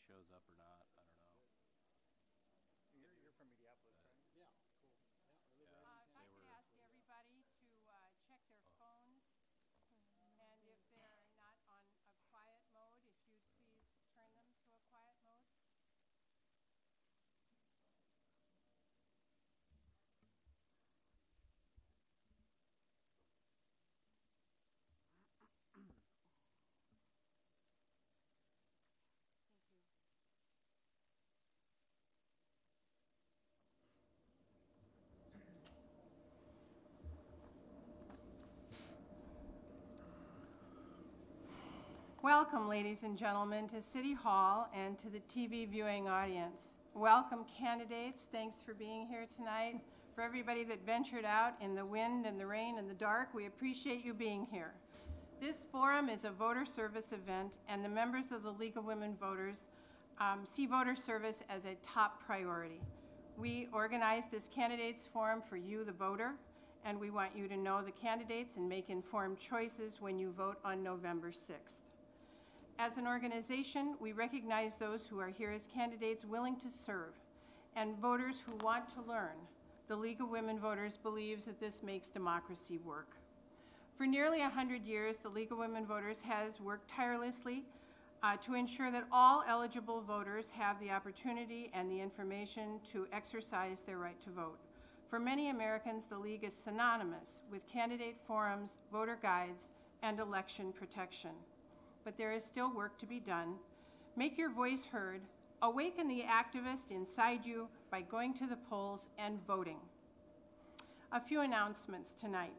shows up or not. I don't know. You're from Minneapolis, right? Yeah, cool. Yeah, Yeah, If I could ask everybody to check their phones, and if they're not on a quiet mode, if you'd please turn them to a quiet mode. Thank you. Welcome, ladies and gentlemen, to City Hall and to the TV viewing audience. Welcome, candidates. Thanks for being here tonight. For everybody that ventured out in the wind and the rain and the dark, we appreciate you being here. This forum is a voter service event, and the members of the League of Women Voters see voter service as a top priority. We organized this candidates forum for you, the voter, and we want you to know the candidates and make informed choices when you vote on November 6th. As an organization, we recognize those who are here as candidates willing to serve and voters who want to learn. The League of Women Voters believes that this makes democracy work. For nearly 100 years, the League of Women Voters has worked tirelessly to ensure that all eligible voters have the opportunity and the information to exercise their right to vote. For many Americans, the League is synonymous with candidate forums, voter guides, and election protection. But there is still work to be done. Make your voice heard. Awaken the activist inside you by going to the polls and voting. A few announcements tonight.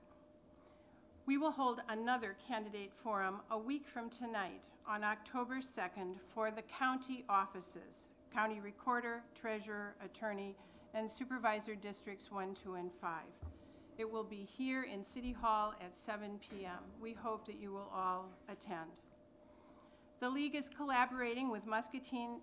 We will hold another candidate forum a week from tonight on October 2nd for the county offices, county recorder, treasurer, attorney, and supervisor districts 1, 2, and 5. It will be here in City Hall at 7 p.m. We hope that you will all attend. The League is collaborating with Muscatine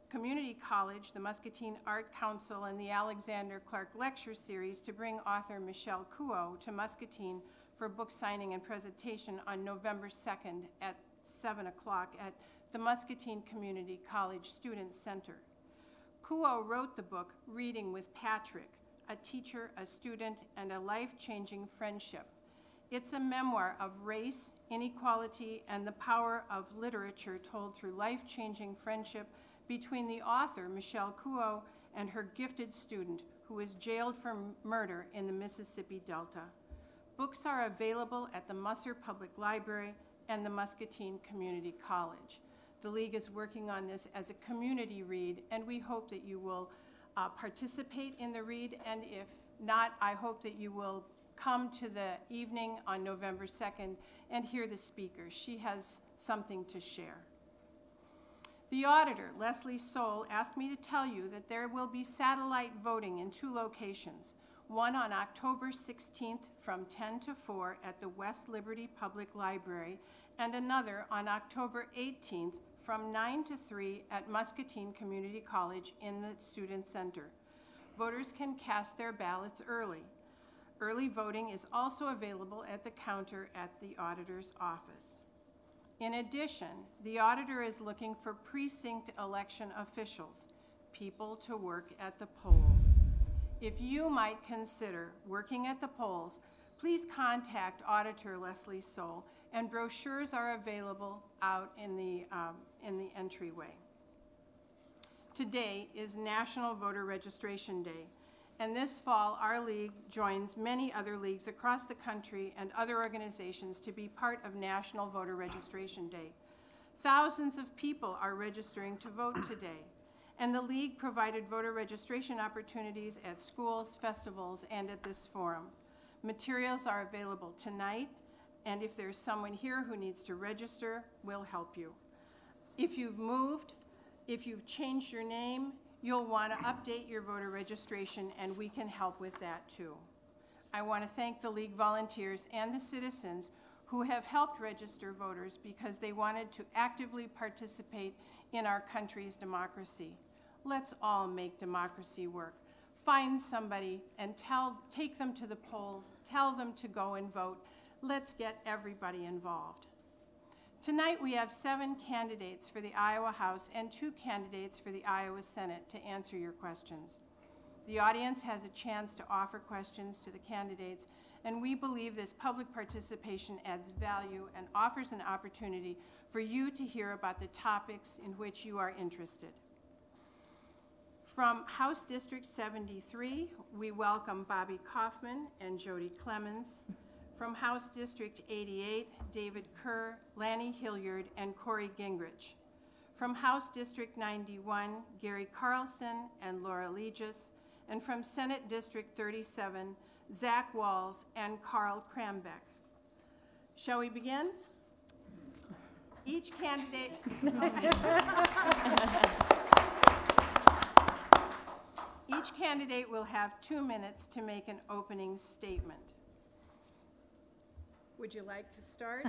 Community College, the Muscatine Art Council, and the Alexander Clark Lecture Series to bring author Michelle Kuo to Muscatine for book signing and presentation on November 2nd at 7 o'clock at the Muscatine Community College Student Center. Kuo wrote the book Reading with Patrick, a teacher, a student, and a life-changing friendship. It's a memoir of race, inequality, and the power of literature told through life-changing friendship between the author, Michelle Kuo, and her gifted student, who was jailed for murder in the Mississippi Delta. Books are available at the Musser Public Library and the Muscatine Community College. The League is working on this as a community read, and we hope that you will participate in the read, and if not, I hope that you will come to the evening on November 2nd and hear the speaker. She has something to share. The auditor, Leslie Soul, asked me to tell you that there will be satellite voting in 2 locations, one on October 16th from 10 to 4 at the West Liberty Public Library, and another on October 18th from 9 to 3 at Muscatine Community College in the Student Center. Voters can cast their ballots early. Early voting is also available at the counter at the auditor's office. In addition, the auditor is looking for precinct election officials, people to work at the polls. If you might consider working at the polls, please contact Auditor Leslie Soul, and brochures are available out in the entryway. Today is National Voter Registration Day. And this fall, our league joins many other leagues across the country and other organizations to be part of National Voter Registration Day. Thousands of people are registering to vote today, and the league provided voter registration opportunities at schools, festivals, and at this forum. Materials are available tonight, and if there's someone here who needs to register, we'll help you. If you've moved, if you've changed your name, you'll want to update your voter registration, and we can help with that too. I want to thank the League volunteers and the citizens who have helped register voters because they wanted to actively participate in our country's democracy. Let's all make democracy work. Find somebody and take them to the polls, tell them to go and vote. Let's get everybody involved. Tonight, we have 7 candidates for the Iowa House and 2 candidates for the Iowa Senate to answer your questions. The audience has a chance to offer questions to the candidates, and we believe this public participation adds value and offers an opportunity for you to hear about the topics in which you are interested. From House District 73, we welcome Bobby Kaufman and Jody Clemens. From House District 88, David Kerr, Lanny Hilliard, and Corey Gingrich. From House District 91, Gary Carlson and Laura Legis. And from Senate District 37, Zach Walls and Carl Krambeck. Shall we begin? Each candidate Each candidate will have 2 minutes to make an opening statement. Would you like to start?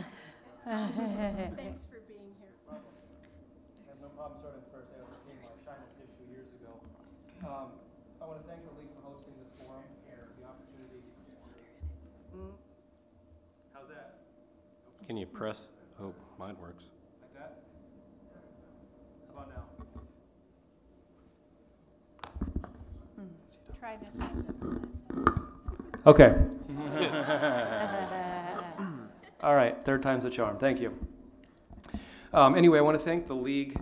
Thanks for being here. I have no problem starting first. I overcame my China's issue years ago. I want to thank the League for hosting this forum and the opportunity. How's that? Can you press? Oh, mine works. Like that? How about now? Try this. Okay. All right, third time's the charm. Thank you. Anyway, I want to thank the League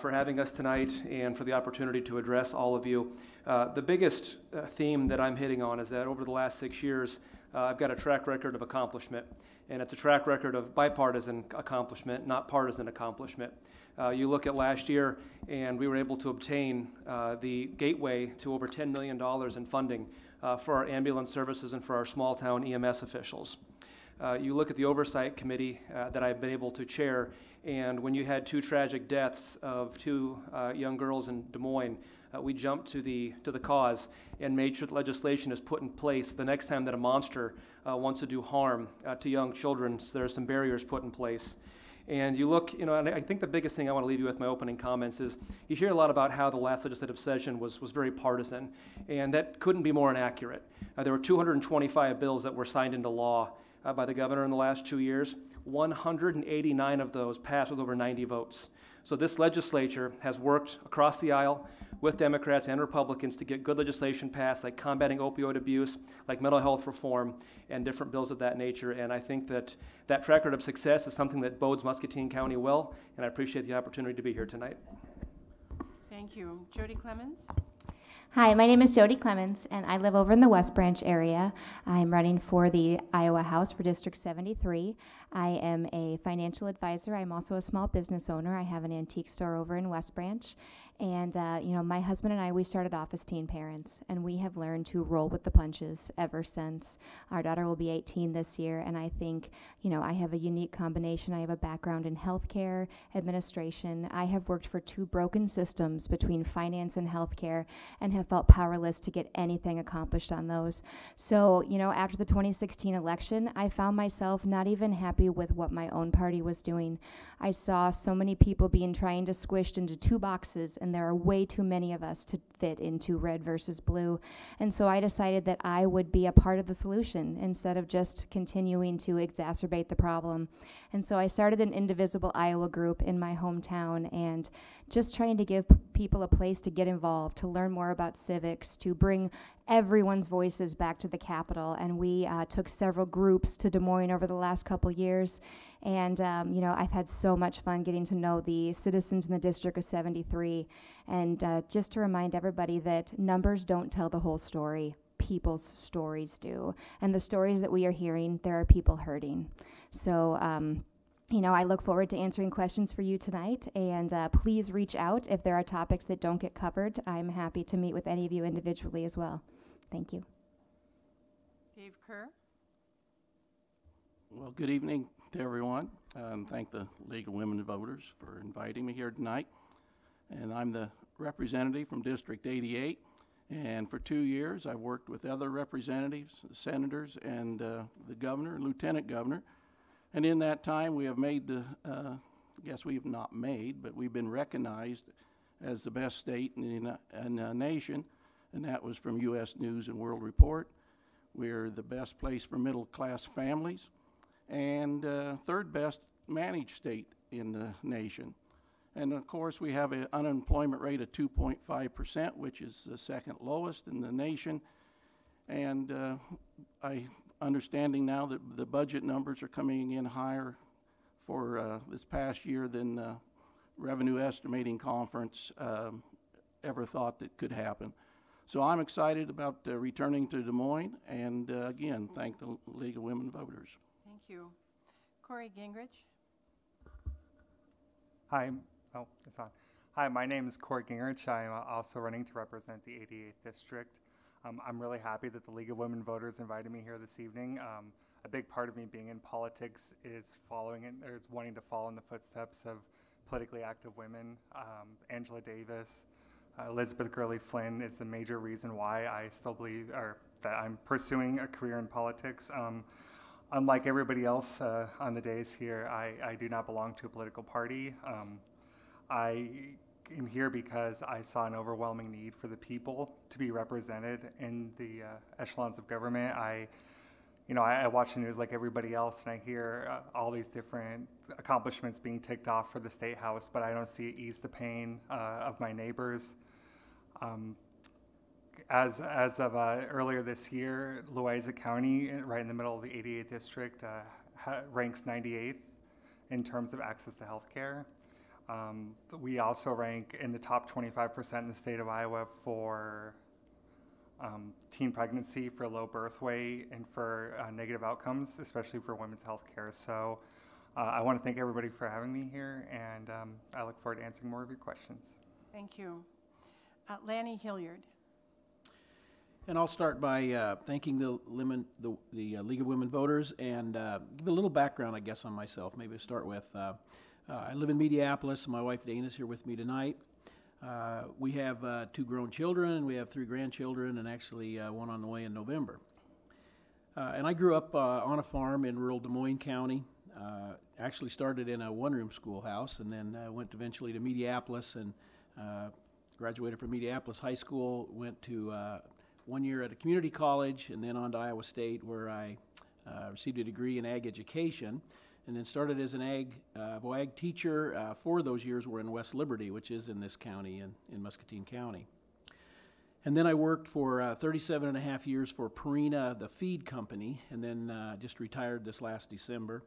for having us tonight and for the opportunity to address all of you. The biggest theme that I'm hitting on is that over the last 6 years, I've got a track record of accomplishment, and it's a track record of bipartisan accomplishment, not partisan accomplishment. You look at last year, and we were able to obtain the gateway to over $10 million in funding for our ambulance services and for our small-town EMS officials. You look at the oversight committee that I've been able to chair, and when you had 2 tragic deaths of 2 young girls in Des Moines, we jumped to the cause and made sure that legislation is put in place the next time that a monster wants to do harm to young children. So there are some barriers put in place. And you look, and I think the biggest thing I want to leave you with my opening comments is you hear a lot about how the last legislative session was very partisan, and that couldn't be more inaccurate. There were 225 bills that were signed into law by the governor in the last 2 years. 189 of those passed with over 90 votes. So this legislature has worked across the aisle with Democrats and Republicans to get good legislation passed, like combating opioid abuse, like mental health reform, and different bills of that nature. And I think that that track record of success is something that bodes Muscatine County well, and I appreciate the opportunity to be here tonight. Thank you. Jody Clemens? Hi, my name is Jody Clemens, and I live over in the West Branch area. I'm running for the Iowa House for District 73. I am a financial advisor. I'm also a small business owner. I have an antique store over in West Branch. And, my husband and I, we started off as teen parents, and we have learned to roll with the punches ever since. Our daughter will be 18 this year, and I think, I have a unique combination. I have a background in healthcare, administration. I have worked for 2 broken systems between finance and healthcare and have felt powerless to get anything accomplished on those. So, after the 2016 election, I found myself not even happy with what my own party was doing. I saw so many people being trying to squished into 2 boxes, and there are way too many of us to fit into red versus blue. And so I decided that I would be a part of the solution instead of just continuing to exacerbate the problem. And so I started an Indivisible Iowa group in my hometown, and just trying to give people a place to get involved, to learn more about civics, to bring everyone's voices back to the Capitol. And we took several groups to Des Moines over the last couple years. And, I've had so much fun getting to know the citizens in the District of 73. And just to remind everybody that numbers don't tell the whole story. People's stories do. And the stories that we are hearing, there are people hurting. So, I look forward to answering questions for you tonight, and please reach out if there are topics that don't get covered. I'm happy to meet with any of you individually as well. Thank you. Dave Kerr? Well, good evening to everyone. Thank the League of Women Voters for inviting me here tonight. And I'm the representative from District 88. And for 2 years, I've worked with other representatives, senators, and the governor and lieutenant governor. And in that time, we have made I guess we have not made, but we've been recognized as the best state in the nation, and that was from U.S. News and World Report. We're the best place for middle-class families, and third best managed state in the nation. And of course, we have an unemployment rate of 2.5%, which is the second lowest in the nation. And understanding now that the budget numbers are coming in higher for this past year than the Revenue Estimating Conference ever thought that could happen. So I'm excited about returning to Des Moines, and again, thank the League of Women Voters. Thank you. Corey Gingrich. Hi, oh, it's on. Hi, my name is Corey Gingrich. I'm also running to represent the 88th District. I'm really happy that the League of Women Voters invited me here this evening. A big part of me being in politics is wanting to follow in the footsteps of politically active women. Angela Davis, Elizabeth Gurley Flynn is a major reason why I still believe, or that I'm pursuing a career in politics. Unlike everybody else on the dais here, I do not belong to a political party. I am here because I saw an overwhelming need for the people to be represented in the echelons of government. I watch the news like everybody else, and I hear all these different accomplishments being ticked off for the State House, but I don't see it ease the pain of my neighbors. As of earlier this year, Loiza County, right in the middle of the 88th District, ranks 98th in terms of access to health care. We also rank in the top 25% in the state of Iowa for teen pregnancy, for low birth weight, and for negative outcomes, especially for women's health care. So I want to thank everybody for having me here, and I look forward to answering more of your questions. Thank you. Lanny Hilliard. And I'll start by thanking the League of Women Voters and give a little background, I guess, on myself. Maybe to start with, I live in Mediapolis. My wife Dana is here with me tonight. We have 2 grown children. We have 3 grandchildren, and actually one on the way in November. And I grew up on a farm in rural Des Moines County. Actually started in a one-room schoolhouse, and then went eventually to Mediapolis and graduated from Mediapolis High School. Went to 1 year at a community college, and then on to Iowa State, where I received a degree in ag education, and then started as an ag teacher. 4 of those years were in West Liberty, which is in this county, in Muscatine County. And then I worked for 37 and a half years for Purina, the feed company, and then just retired this last December.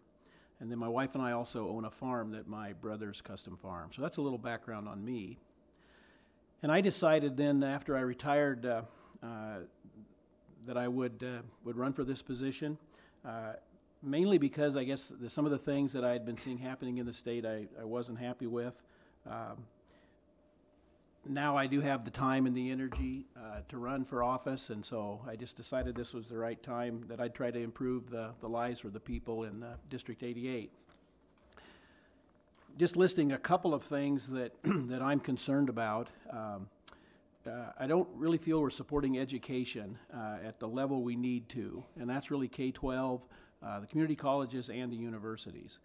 And then my wife and I also own a farm that my brother's custom farm. So that's a little background on me. And I decided then, after I retired, that I would run for this position, mainly because I guess some of the things that I had been seeing happening in the state I wasn't happy with. Now I do have the time and the energy to run for office, and so I just decided this was the right time that I'd try to improve the lives for the people in District 88. Just listing a couple of things that that I'm concerned about. I don't really feel we're supporting education at the level we need to, and that's really K-12, the community colleges, and the universities.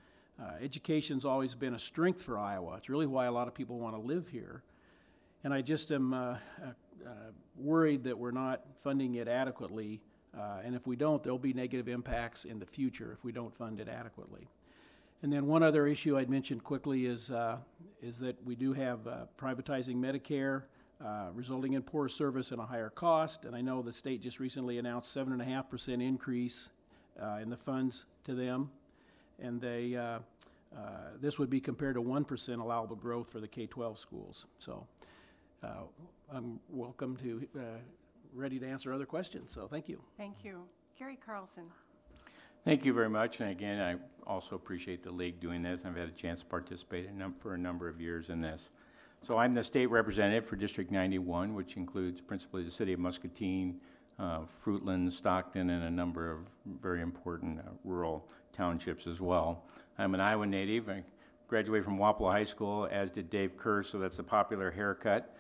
Education's always been a strength for Iowa. It's really why a lot of people want to live here. And I just am worried that we're not funding it adequately, and if we don't, there'll be negative impacts in the future if we don't fund it adequately. And then one other issue I'd mention quickly is that we do have privatizing Medicare, resulting in poor service and a higher cost. And I know the state just recently announced 7.5% increase in the funds to them, and this would be compared to 1% allowable growth for the K-12 schools. So I'm ready to answer other questions. So thank you. Thank you. Gary Carlson. Thank you very much. And again, I also appreciate the league doing this. I've had a chance to participate for a number of years in this. So I'm the state representative for District 91, which includes principally the city of Muscatine, Fruitland, Stockton, and a number of very important rural townships as well. I'm an Iowa native. I graduated from Wapello High School, as did Dave Kerr, so that's a popular haircut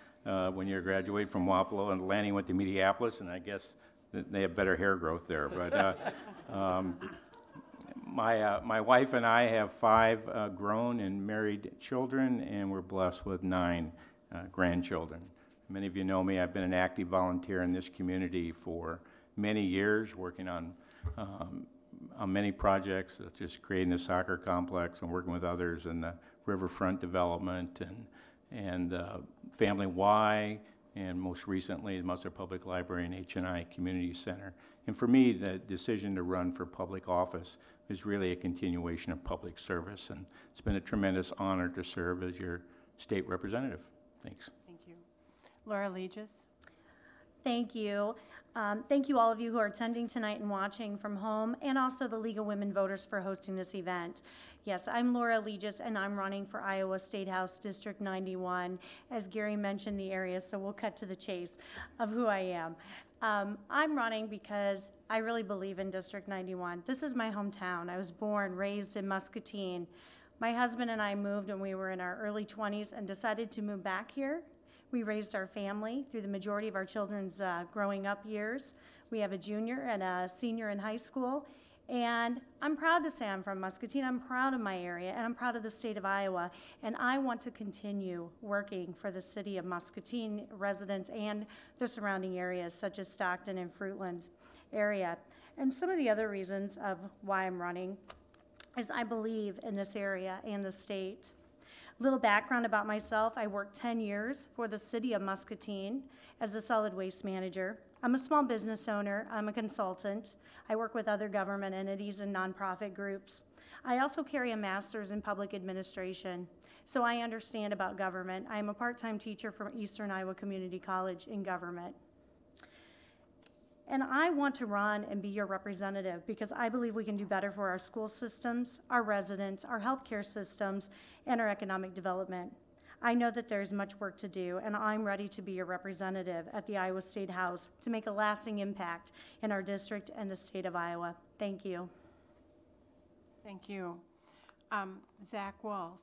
when you graduate from Wapello. And Lanny went to Mediapolis, and I guess they have better hair growth there. But my wife and I have 5 grown and married children, and we're blessed with 9 grandchildren. Many of you know me. I've been an active volunteer in this community for many years, working on on many projects, such as creating the soccer complex and working with others in the riverfront development and Family Y, and most recently, the Musser Public Library and H&I Community Center. And for me, the decision to run for public office is really a continuation of public service, and it's been a tremendous honor to serve as your state representative. Thanks. Thank you. Laura Legis. Thank you. Thank you all of you who are attending tonight and watching from home, and also the League of Women Voters for hosting this event. Yes, I'm Laura Legis, and I'm running for Iowa State House District 91. As Gary mentioned the area, so we'll cut to the chase of who I am. I'm running because I really believe in District 91. This is my hometown. I was born, raised in Muscatine. My husband and I moved when we were in our early 20s and decided to move back here. We raised our family through the majority of our children's growing up years. We have a junior and a senior in high school. And I'm proud to say I'm from Muscatine. I'm proud of my area, and I'm proud of the state of Iowa. And I want to continue working for the city of Muscatine residents and the surrounding areas, such as Stockton and Fruitland area. And some of the other reasons of why I'm running is I believe in this area and the state. Little background about myself: I worked 10 years for the city of Muscatine as a solid waste manager. I'm a small business owner. I'm a consultant. I work with other government entities and nonprofit groups. I also carry a master's in public administration, so I understand about government. I'm a part-time teacher from Eastern Iowa Community College in government. And I want to run and be your representative because I believe we can do better for our school systems, our residents, our healthcare systems, and our economic development. I know that there's much work to do, and I'm ready to be your representative at the Iowa State House to make a lasting impact in our district and the state of Iowa. Thank you. Thank you. Zach Walls.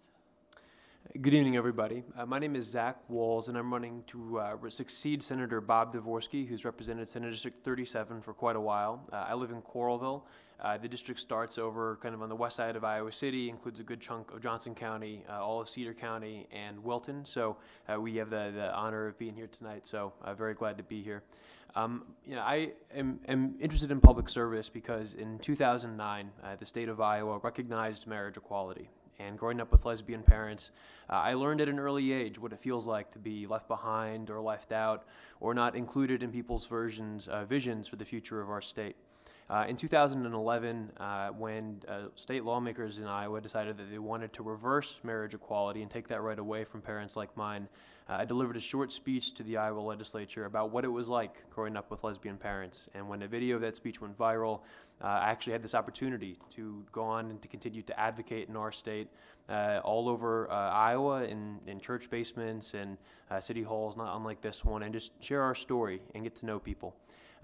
Good evening, everybody. My name is Zach Walls, and I'm running to succeed Senator Bob Dvorsky, who's represented Senate District 37 for quite a while. I live in Coralville. The district starts over kind of on the west side of Iowa City, includes a good chunk of Johnson County, all of Cedar County, and Wilton. So we have the honor of being here tonight, so very glad to be here. I am interested in public service because in 2009, the state of Iowa recognized marriage equality. And growing up with lesbian parents, I learned at an early age what it feels like to be left behind or left out or not included in people's visions for the future of our state. In 2011, when state lawmakers in Iowa decided that they wanted to reverse marriage equality and take that right away from parents like mine, I delivered a short speech to the Iowa legislature about what it was like growing up with lesbian parents. And when a video of that speech went viral, I actually had this opportunity to go on and to continue to advocate in our state, all over Iowa, in church basements and city halls, not unlike this one, and just share our story and get to know people.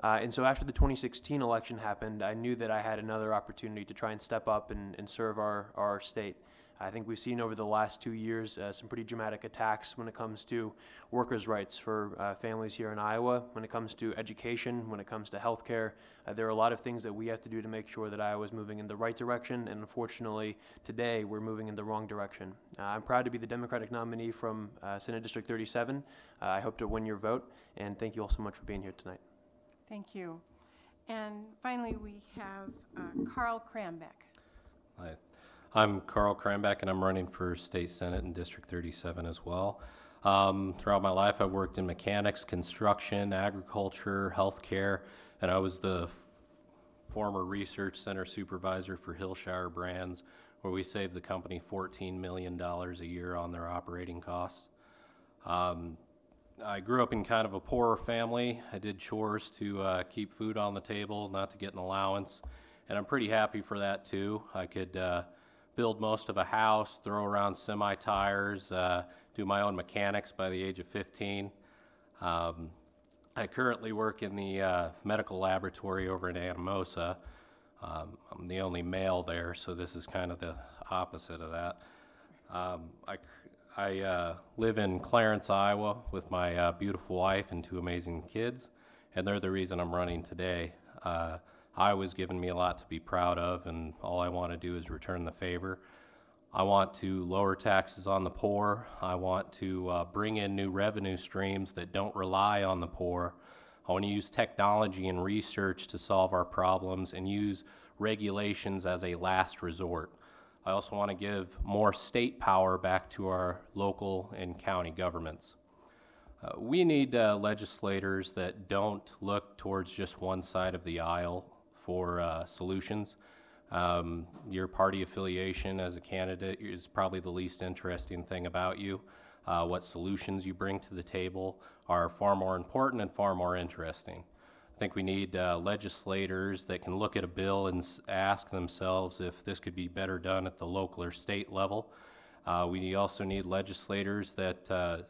And so after the 2016 election happened, I knew that I had another opportunity to try and step up and serve our state. I think we've seen over the last 2 years some pretty dramatic attacks when it comes to workers' rights for families here in Iowa, when it comes to education, when it comes to health care. There are a lot of things that we have to do to make sure that Iowa is moving in the right direction, and unfortunately, today we're moving in the wrong direction. I'm proud to be the Democratic nominee from Senate District 37. I hope to win your vote, and thank you all so much for being here tonight. Thank you. And finally, we have Carl Krambeck. Hi. I'm Carl Krambeck, and I'm running for State Senate in District 37 as well. Throughout my life, I've worked in mechanics, construction, agriculture, healthcare, and I was the former research center supervisor for Hillshire Brands, where we saved the company $14 million a year on their operating costs. I grew up in kind of a poorer family. I did chores to keep food on the table, not to get an allowance, and I'm pretty happy for that too. I could build most of a house, throw around semi-tires, do my own mechanics by the age of 15. I currently work in the medical laboratory over in Anamosa. I'm the only male there, so this is kind of the opposite of that. I live in Clarence, Iowa with my beautiful wife and 2 amazing kids, and they're the reason I'm running today. Iowa's given me a lot to be proud of, and all I want to do is return the favor. I want to lower taxes on the poor. I want to bring in new revenue streams that don't rely on the poor. I want to use technology and research to solve our problems and use regulations as a last resort. I also want to give more state power back to our local and county governments. We need legislators that don't look towards just one side of the aisle for solutions. Your party affiliation as a candidate is probably the least interesting thing about you. What solutions you bring to the table are far more important and far more interesting. I think we need legislators that can look at a bill and ask themselves if this could be better done at the local or state level. We also need legislators that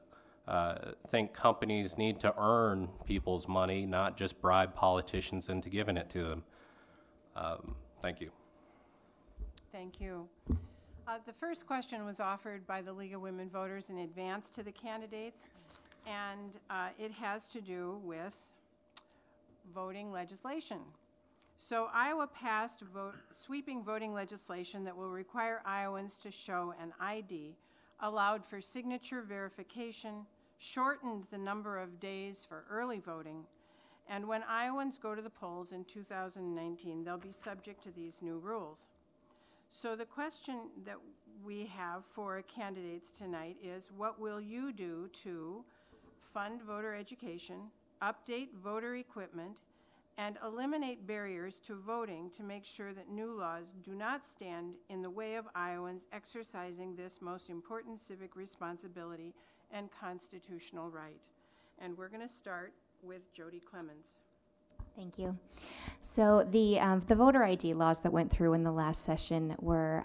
think companies need to earn people's money, not just bribe politicians into giving it to them. Thank you. Thank you. The first question was offered by the League of Women Voters in advance to the candidates, and it has to do with voting legislation. So Iowa passed sweeping voting legislation that will require Iowans to show an ID, allowed for signature verification, shortened the number of days for early voting, and when Iowans go to the polls in 2019, they'll be subject to these new rules. So the question that we have for candidates tonight is, what will you do to fund voter education, update voter equipment, and eliminate barriers to voting to make sure that new laws do not stand in the way of Iowans exercising this most important civic responsibility and constitutional right? And we're going to start with Jody Clemens. Thank you. So the voter ID laws that went through in the last session were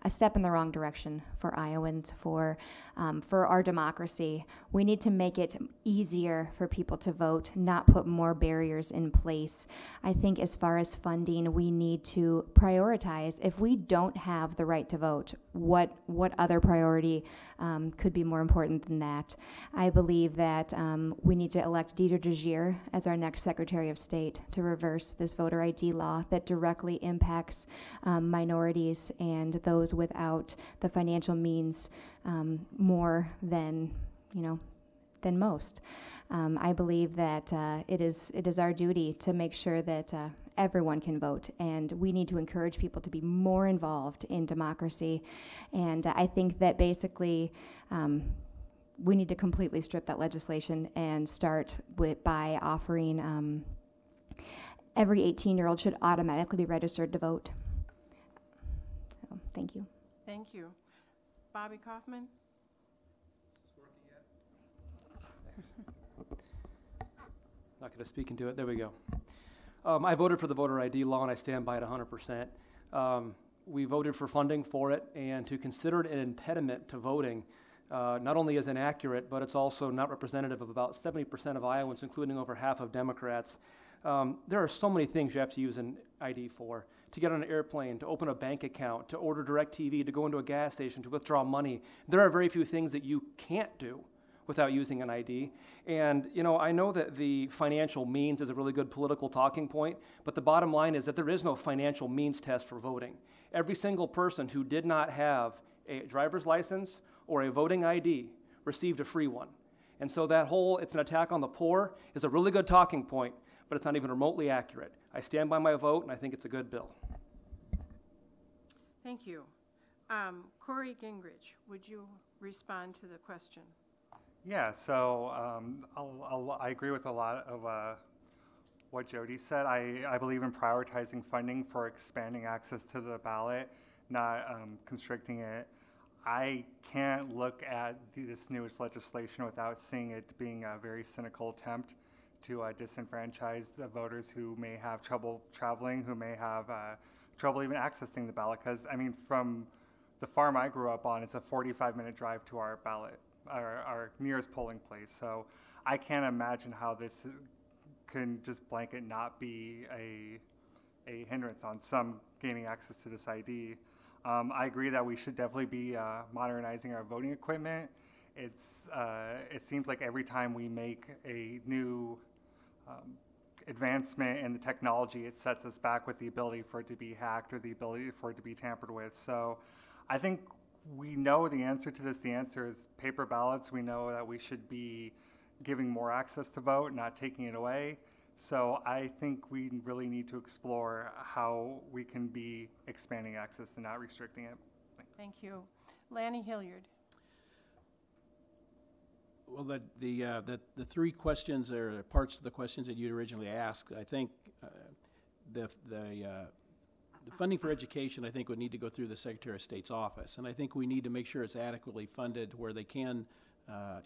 a step in the wrong direction for Iowans, for our democracy. We need to make it easier for people to vote, not put more barriers in place. I think as far as funding, we need to prioritize. If we don't have the right to vote, what other priority could be more important than that? I believe that we need to elect Deidre DeGier as our next Secretary of State to reverse this voter ID law that directly impacts minorities and those without the financial means more than most. I believe that it is our duty to make sure that everyone can vote, and we need to encourage people to be more involved in democracy. And I think that basically we need to completely strip that legislation and start by offering every 18-year-old should automatically be registered to vote. So, thank you. Thank you. Bobby Kaufman? Not going to speak into it. There we go. I voted for the voter ID law, and I stand by it 100%. We voted for funding for it, and to consider it an impediment to voting not only is inaccurate, but it's also not representative of about 70% of Iowans, including over half of Democrats. There are so many things you have to use an ID for. To get on an airplane, to open a bank account, to order DirecTV, to go into a gas station, to withdraw money. There are very few things that you can't do without using an ID. And I know that the financial means is a really good political talking point, but the bottom line is that there is no financial means test for voting. Every single person who did not have a driver's license or a voting ID received a free one. And so that whole "it's an attack on the poor" is a really good talking point, but it's not even remotely accurate. I stand by my vote, and I think it's a good bill. Thank you. Corey Gingrich, would you respond to the question? Yeah, so I agree with a lot of what Jody said. I believe in prioritizing funding for expanding access to the ballot, not constricting it. I can't look at this newest legislation without seeing it being a very cynical attempt to disenfranchise the voters who may have trouble traveling, who may have trouble even accessing the ballot. Because, I mean, from the farm I grew up on, it's a 45-minute drive to our ballot, our nearest polling place. So I can't imagine how this can just blanket not be a hindrance on some gaining access to this ID. I agree that we should definitely be modernizing our voting equipment. It seems like every time we make a new advancement in the technology, it sets us back with the ability for it to be hacked or the ability for it to be tampered with. So I think we know the answer to this. The answer is paper ballots. We know that we should be giving more access to vote, not taking it away. So I think we really need to explore how we can be expanding access and not restricting it. Thanks. Thank you. Lanny Hilliard. Well, the three questions or parts of the questions that you originally asked, I think the funding for education, I think, would need to go through the Secretary of State's office, and I think we need to make sure it's adequately funded where they can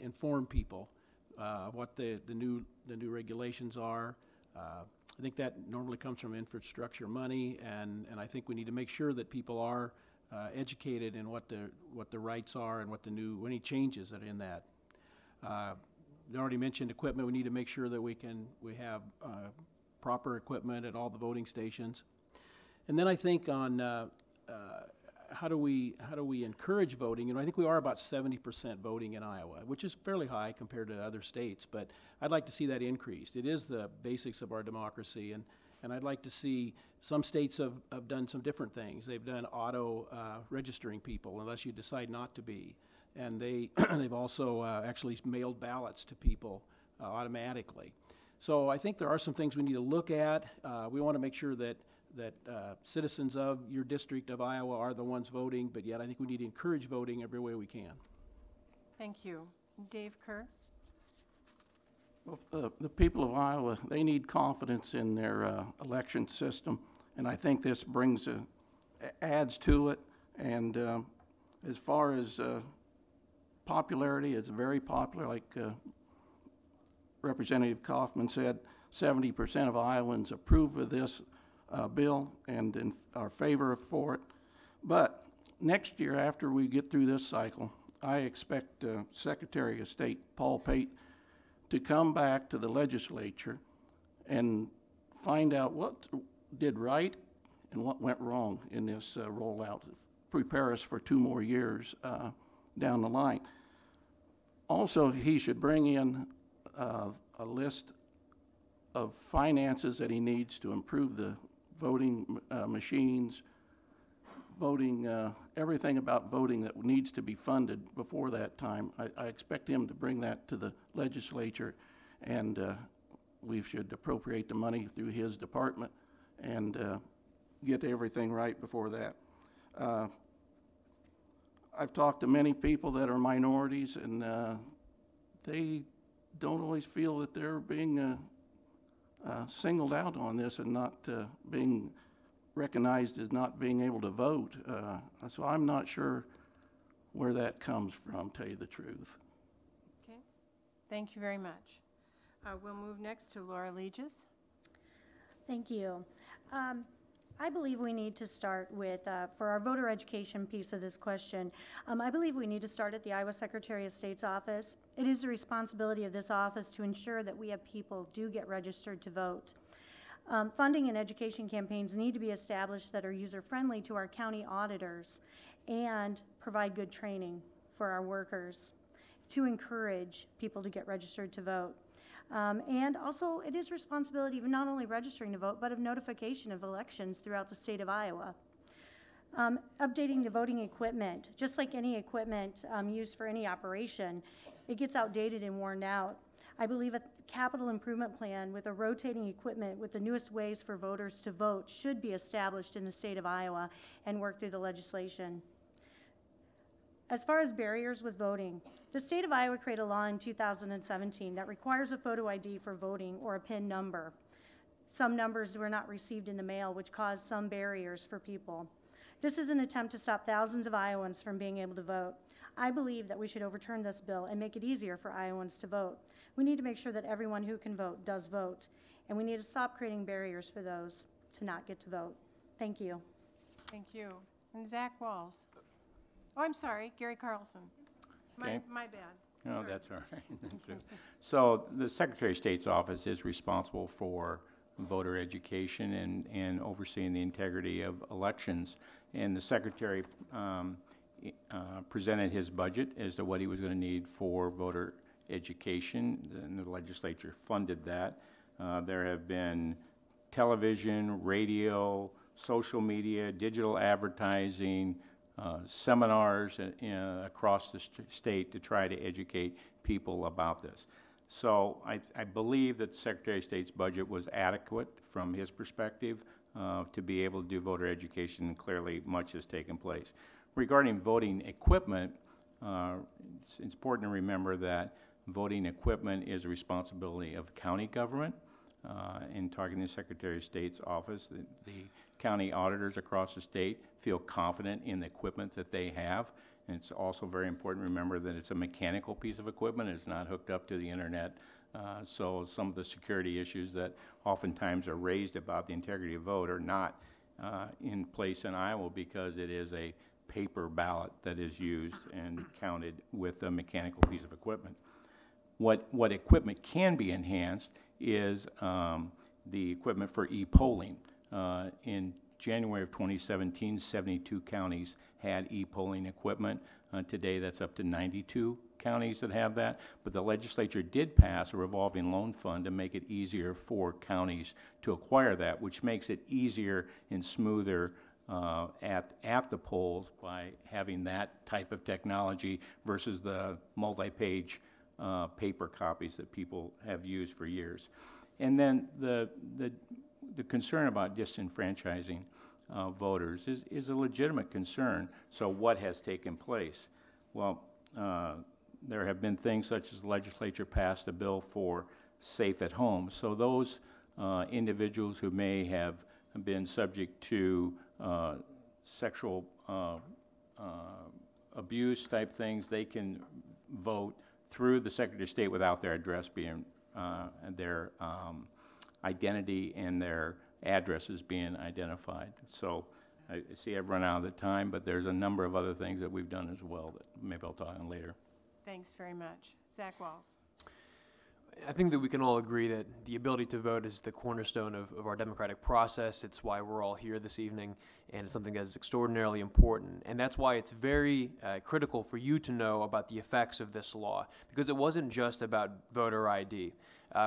inform people what the new regulations are. I think that normally comes from infrastructure money, and I think we need to make sure that people are educated in what the rights are and what any changes that are in that. They already mentioned equipment. We need to make sure that we have proper equipment at all the voting stations. And then I think on how do we encourage voting? I think we are about 70% voting in Iowa, which is fairly high compared to other states, but I'd like to see that increased. It is the basics of our democracy, and I'd like to see some states have done some different things. They've done auto registering people unless you decide not to be. And they've also actually mailed ballots to people automatically. So I think there are some things we need to look at. We want to make sure that citizens of your district of Iowa are the ones voting, but yet I think we need to encourage voting every way we can. Thank you. Dave Kerr. Well, the people of Iowa, they need confidence in their election system, and I think this adds to it. And as far as popularity, it's very popular. Like Representative Kaufman said, 70% of Iowans approve of this bill and are favor for it. But next year, after we get through this cycle, I expect Secretary of State Paul Pate to come back to the legislature and find out what did right and what went wrong in this rollout. Prepare us for 2 more years down the line. Also, he should bring in a list of finances that he needs to improve the voting machines, voting, everything about voting that needs to be funded before that time. I expect him to bring that to the legislature, and we should appropriate the money through his department and get everything right before that. I've talked to many people that are minorities, and they don't always feel that they're being singled out on this and not being recognized as not being able to vote. So I'm not sure where that comes from, tell you the truth. Okay. Thank you very much. We'll move next to Laura Legis. Thank you. I believe we need to start with, for our voter education piece of this question, I believe we need to start at the Iowa Secretary of State's office. It is the responsibility of this office to ensure that we have people do get registered to vote. Funding and education campaigns need to be established that are user-friendly to our county auditors and provide good training for our workers to encourage people to get registered to vote. And also, it is responsibility of not only registering to vote, but of notification of elections throughout the state of Iowa. Updating the voting equipment, just like any equipment used for any operation, it gets outdated and worn out. I believe a capital improvement plan with a rotating equipment with the newest ways for voters to vote should be established in the state of Iowa and work through the legislation. As far as barriers with voting, the state of Iowa created a law in 2017 that requires a photo ID for voting or a PIN number. Some numbers were not received in the mail, which caused some barriers for people. This is an attempt to stop thousands of Iowans from being able to vote. I believe that we should overturn this bill and make it easier for Iowans to vote. We need to make sure that everyone who can vote does vote, and we need to stop creating barriers for those to not get to vote. Thank you. Thank you. And Zach Walls. Oh, I'm sorry, Gary Carlson. Okay. My bad. No, Sorry. that's all right. That's it. So the Secretary of State's office is responsible for voter education and overseeing the integrity of elections. And the Secretary presented his budget as to what he was going to need for voter education, and the legislature funded that. There have been television, radio, social media, digital advertising, seminars across the state to try to educate people about this. So I believe that the Secretary of State's budget was adequate from his perspective to be able to do voter education, and clearly much has taken place. Regarding voting equipment, it's important to remember that voting equipment is a responsibility of county government. In talking to the Secretary of State's office, the county auditors across the state feel confident in the equipment that they have. And it's also very important to remember that it's a mechanical piece of equipment. It's not hooked up to the internet. So some of the security issues that oftentimes are raised about the integrity of vote are not in place in Iowa because it is a paper ballot that is used and counted with a mechanical piece of equipment. What equipment can be enhanced is the equipment for e-polling. In January of 2017, 72 counties had e-polling equipment. Today, that's up to 92 counties that have that. But the legislature did pass a revolving loan fund to make it easier for counties to acquire that, which makes it easier and smoother at the polls by having that type of technology versus the multi-page paper copies that people have used for years. And then the concern about disenfranchising voters is a legitimate concern. So what has taken place? Well, there have been things such as the legislature passed a bill for safe at home. So those individuals who may have been subject to sexual abuse type things, they can vote through the Secretary of State without their address being, their identity and their addresses being identified. So I see I've run out of the time, but there's a number of other things that we've done as well that maybe I'll talk on later. Thanks very much. Zach Walls. I think that we can all agree that the ability to vote is the cornerstone of our democratic process. It's why we're all here this evening, and it's something that is extraordinarily important. And that's why it's very critical for you to know about the effects of this law, because it wasn't just about voter ID.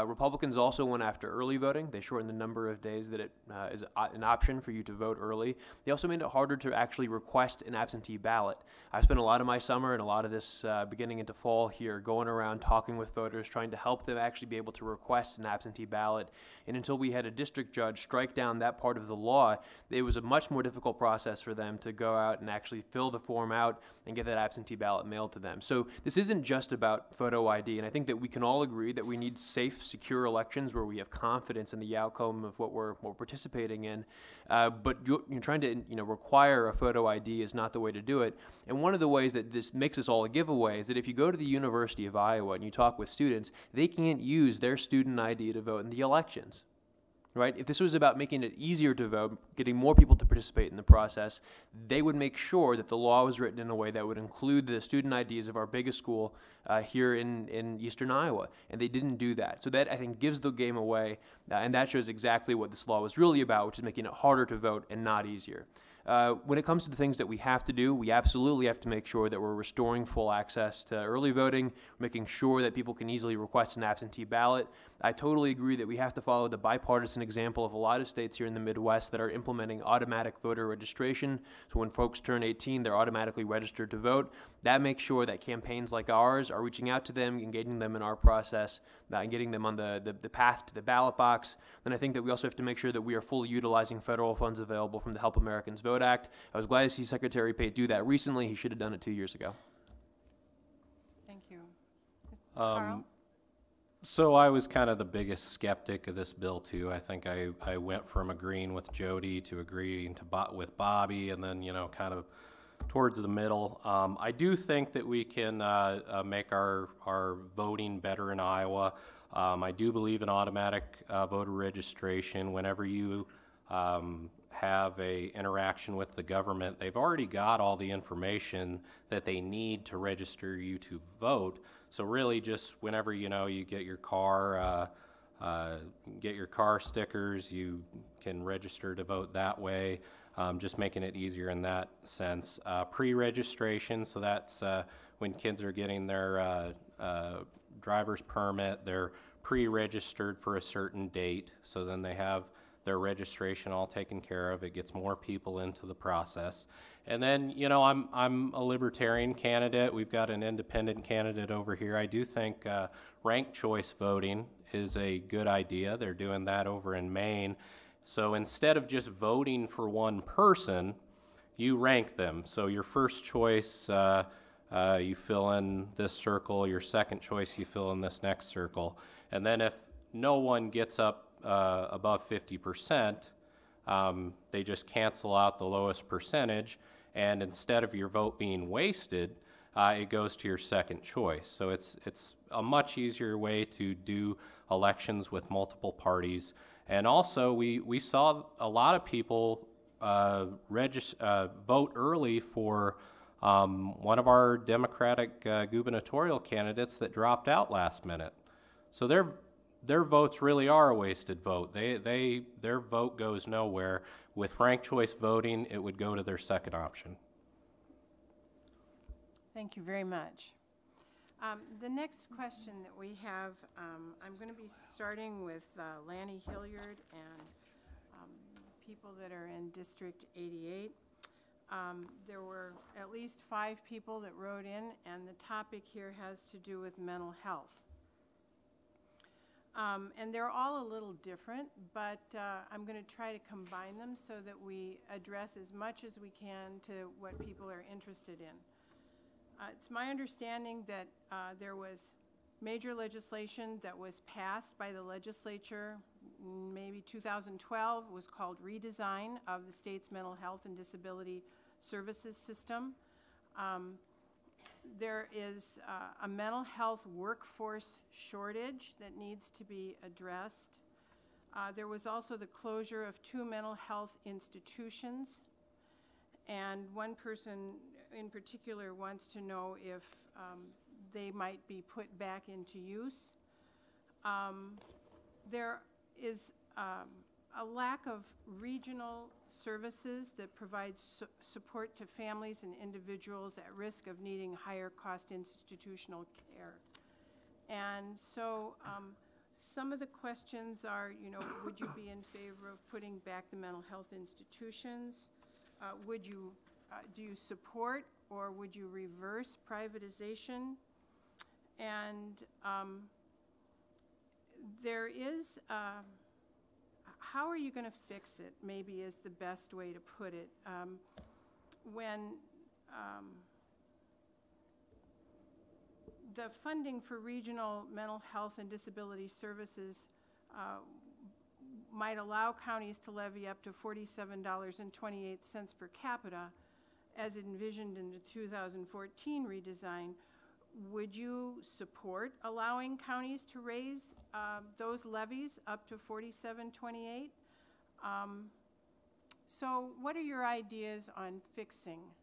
Republicans also went after early voting. They shortened the number of days that it is an option for you to vote early. They also made it harder to actually request an absentee ballot. I spent a lot of my summer and a lot of this beginning into fall here going around talking with voters, trying to help them actually be able to request an absentee ballot. And until we had a district judge strike down that part of the law, it was a much more difficult process for them to go out and actually fill the form out and get that absentee ballot mailed to them. So this isn't just about photo ID, and I think that we can all agree that we need safe, secure elections where we have confidence in the outcome of what we're participating in. But you're trying to require a photo ID is not the way to do it. And one of the ways that this makes us all a giveaway is that if you go to the University of Iowa and you talk with students, they can't use their student ID to vote in the elections. Right? If this was about making it easier to vote, getting more people to participate in the process, they would make sure that the law was written in a way that would include the student IDs of our biggest school here in eastern Iowa, and they didn't do that. So that, I think, gives the game away, and that shows exactly what this law was really about, which is making it harder to vote and not easier. When it comes to the things that we have to do, we absolutely have to make sure that we're restoring full access to early voting, making sure that people can easily request an absentee ballot. I totally agree that we have to follow the bipartisan example of a lot of states here in the Midwest that are implementing automatic voter registration. So when folks turn 18, they're automatically registered to vote. That makes sure that campaigns like ours are reaching out to them, engaging them in our process, and getting them on the path to the ballot box. Then I think that we also have to make sure that we are fully utilizing federal funds available from the Help Americans Vote Act. I was glad to see Secretary Pate do that recently. He should have done it 2 years ago. Thank you. Carl? So I was kind of the biggest skeptic of this bill too. I think I went from agreeing with Jody to agreeing with Bobby, and then kind of towards the middle. I do think that we can make our voting better in Iowa. I do believe in automatic voter registration. Whenever you have a interaction with the government, they've already got all the information that they need to register you to vote. So really, just whenever you get your car stickers, you can register to vote that way. Just making it easier in that sense. Pre-registration, so that's when kids are getting their driver's permit, they're pre-registered for a certain date, so then they have their registration all taken care of. It gets more people into the process. And then, you know, I'm a libertarian candidate. We've got an independent candidate over here. I do think ranked choice voting is a good idea. They're doing that over in Maine. So instead of just voting for one person, you rank them. So your first choice, you fill in this circle. Your second choice, you fill in this next circle. And then if no one gets up above 50%, they just cancel out the lowest percentage, and instead of your vote being wasted, it goes to your second choice. So it's a much easier way to do elections with multiple parties. And also, we saw a lot of people vote early for one of our Democratic gubernatorial candidates that dropped out last minute. So their votes really are a wasted vote. Their vote goes nowhere. With ranked choice voting, it would go to their second option. Thank you very much. The next question that we have, I'm going to be starting with Lanny Hilliard and people that are in District 88. There were at least 5 people that wrote in, and the topic here has to do with mental health. And they're all a little different, but I'm going to try to combine them so that we address as much as we can to what people are interested in. It's my understanding that there was major legislation that was passed by the legislature, maybe 2012, was called Redesign of the State's Mental Health and Disability Services System. There is a mental health workforce shortage that needs to be addressed. There was also the closure of 2 mental health institutions, and one person in particular wants to know if they might be put back into use. There is a lack of regional services that provide support to families and individuals at risk of needing higher cost institutional care. And so some of the questions are, you know, would you be in favor of putting back the mental health institutions? Do you support, or would you reverse privatization? And there is, how are you going to fix it, maybe is the best way to put it. When the funding for regional mental health and disability services might allow counties to levy up to $47.28 per capita, as envisioned in the 2014 redesign, would you support allowing counties to raise those levies up to $47.28? So what are your ideas on fixing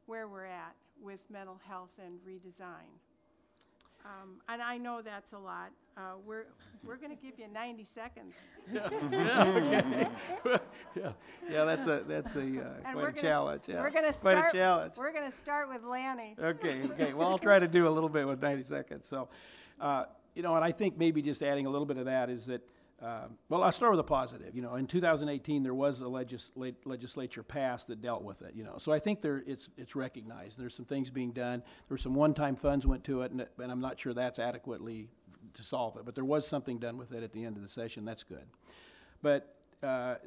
where we're at with mental health and redesign? And I know that's a lot. We're going to give you 90 seconds. Okay. yeah, that's quite a challenge. Yeah. We're going to quite a start. challenge. We're going to start with Lanny. Okay. Well, I'll try to do a little bit with 90 seconds. So, you know, and I think maybe just adding a little bit of that is that. Well, I'll start with a positive. You know, in 2018, there was a legislature passed that dealt with it. You know, so I think it's recognized. There's some things being done. There were some one-time funds went to it, and I'm not sure that's adequately to solve it. But there was something done with it at the end of the session. That's good. But the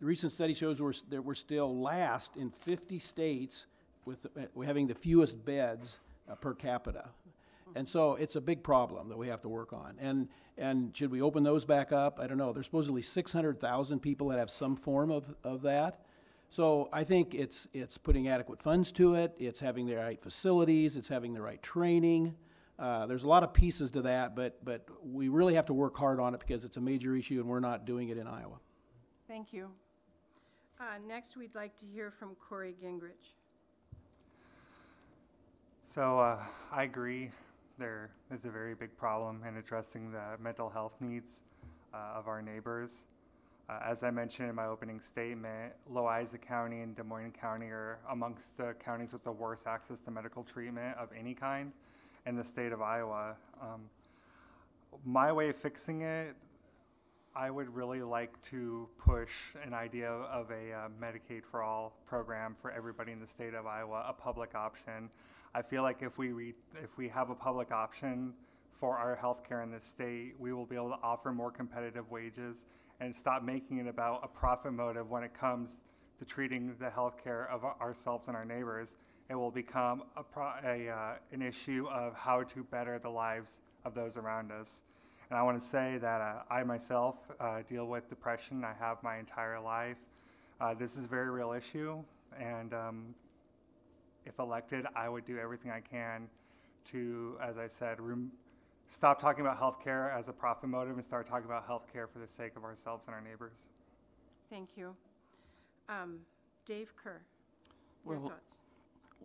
recent study shows that we're still last in 50 states with having the fewest beds per capita. And so it's a big problem that we have to work on. And should we open those back up? I don't know. There's supposedly 600,000 people that have some form of that. So I think it's putting adequate funds to it. It's having the right facilities. It's having the right training. There's a lot of pieces to that, but we really have to work hard on it because it's a major issue and we're not doing it in Iowa. Thank you. Next, we'd like to hear from Corey Gingrich. So I agree. There is a very big problem in addressing the mental health needs of our neighbors. As I mentioned in my opening statement, Loiza County and Des Moines County are amongst the counties with the worst access to medical treatment of any kind in the state of Iowa. My way of fixing it I would really like to push an idea of a Medicaid for All program for everybody in the state of Iowa, a public option. I feel like if we have a public option for our health care in this state, we will be able to offer more competitive wages and stop making it about a profit motive when it comes to treating the health care of ourselves and our neighbors. It will become an issue of how to better the lives of those around us. And I want to say that I myself deal with depression. I have my entire life. This is a very real issue, and if elected, I would do everything I can to, as I said, stop talking about healthcare as a profit motive and start talking about healthcare for the sake of ourselves and our neighbors. Thank you. Dave Kerr, your thoughts?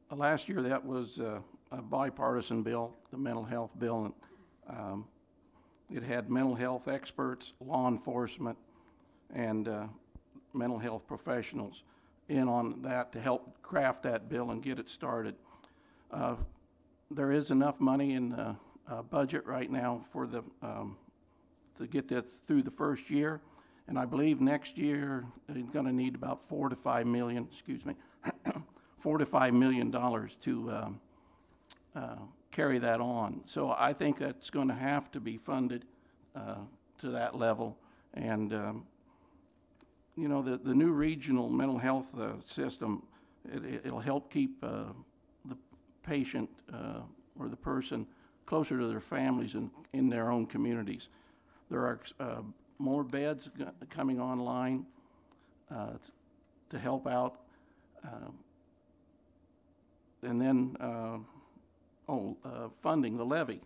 Last year, that was a bipartisan bill, the mental health bill. And, it had mental health experts, law enforcement, and mental health professionals in on that to help craft that bill and get it started. There is enough money in the budget right now for the to get that through the first year, and I believe next year they're going to need about $4 to $5 million. Excuse me, $4 to $5 million to carry that on. So I think that's going to have to be funded to that level. And, you know, the new regional mental health system, it'll help keep the patient or the person closer to their families and in their own communities. There are more beds coming online to help out. And then funding, the levy.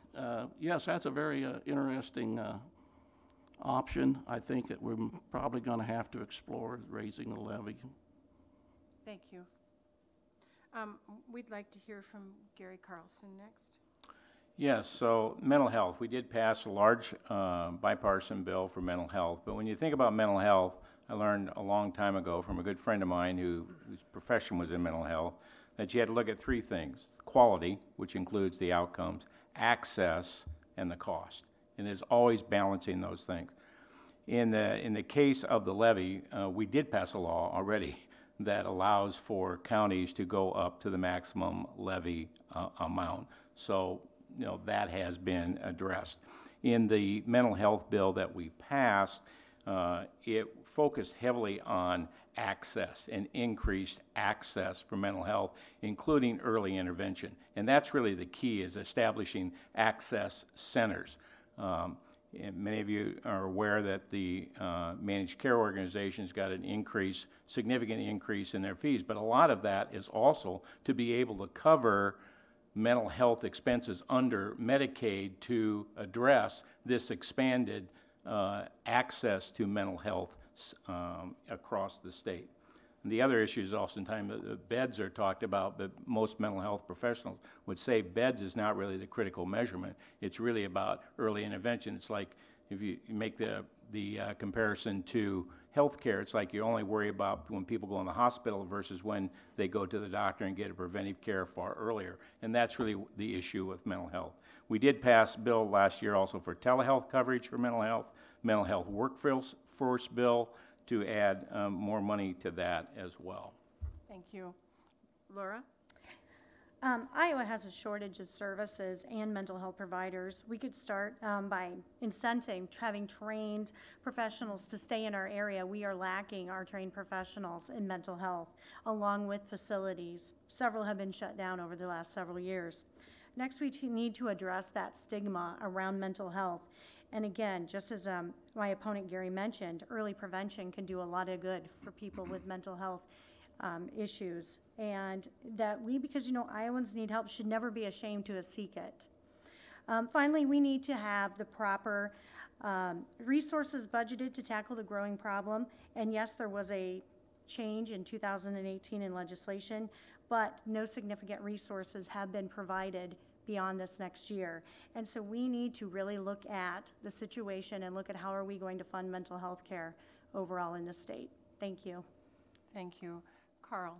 Yes, that's a very interesting option. I think that we're probably going to have to explore raising the levy. Thank you. We'd like to hear from Gary Carlson next. Yes, so mental health. We did pass a large bipartisan bill for mental health, but when you think about mental health, I learned a long time ago from a good friend of mine whose profession was in mental health, that you had to look at three things: quality, which includes the outcomes, access, and the cost. And it's always balancing those things. In the case of the levy, we did pass a law already that allows for counties to go up to the maximum levy amount. So, you know, that has been addressed. In the mental health bill that we passed, it focused heavily on access and increased access for mental health, including early intervention. And that's really the key, is establishing access centers. And many of you are aware that the managed care organizations got an significant increase in their fees, but a lot of that is also to be able to cover mental health expenses under Medicaid to address this expanded access to mental health across the state. And the other issue is oftentimes the beds are talked about, but most mental health professionals would say beds is not really the critical measurement. It's really about early intervention. It's like if you make the comparison to healthcare, it's like you only worry about when people go in the hospital versus when they go to the doctor and get a preventive care far earlier. And that's really the issue with mental health. We did pass a bill last year also for telehealth coverage for mental health workforce bill to add more money to that as well. Thank you. Laura? Iowa has a shortage of services and mental health providers. We could start by incenting having trained professionals to stay in our area. We are lacking our trained professionals in mental health, along with facilities. Several have been shut down over the last several years. Next, we need to address that stigma around mental health. And again, just as my opponent Gary mentioned, early prevention can do a lot of good for people with mental health issues. And that because you know, Iowans need help, should never be ashamed to seek it. Finally, we need to have the proper resources budgeted to tackle the growing problem. And yes, there was a change in 2018 in legislation, but no significant resources have been provided beyond this next year. And so we need to really look at the situation and look at how are we going to fund mental health care overall in the state. Thank you. Thank you. Carl?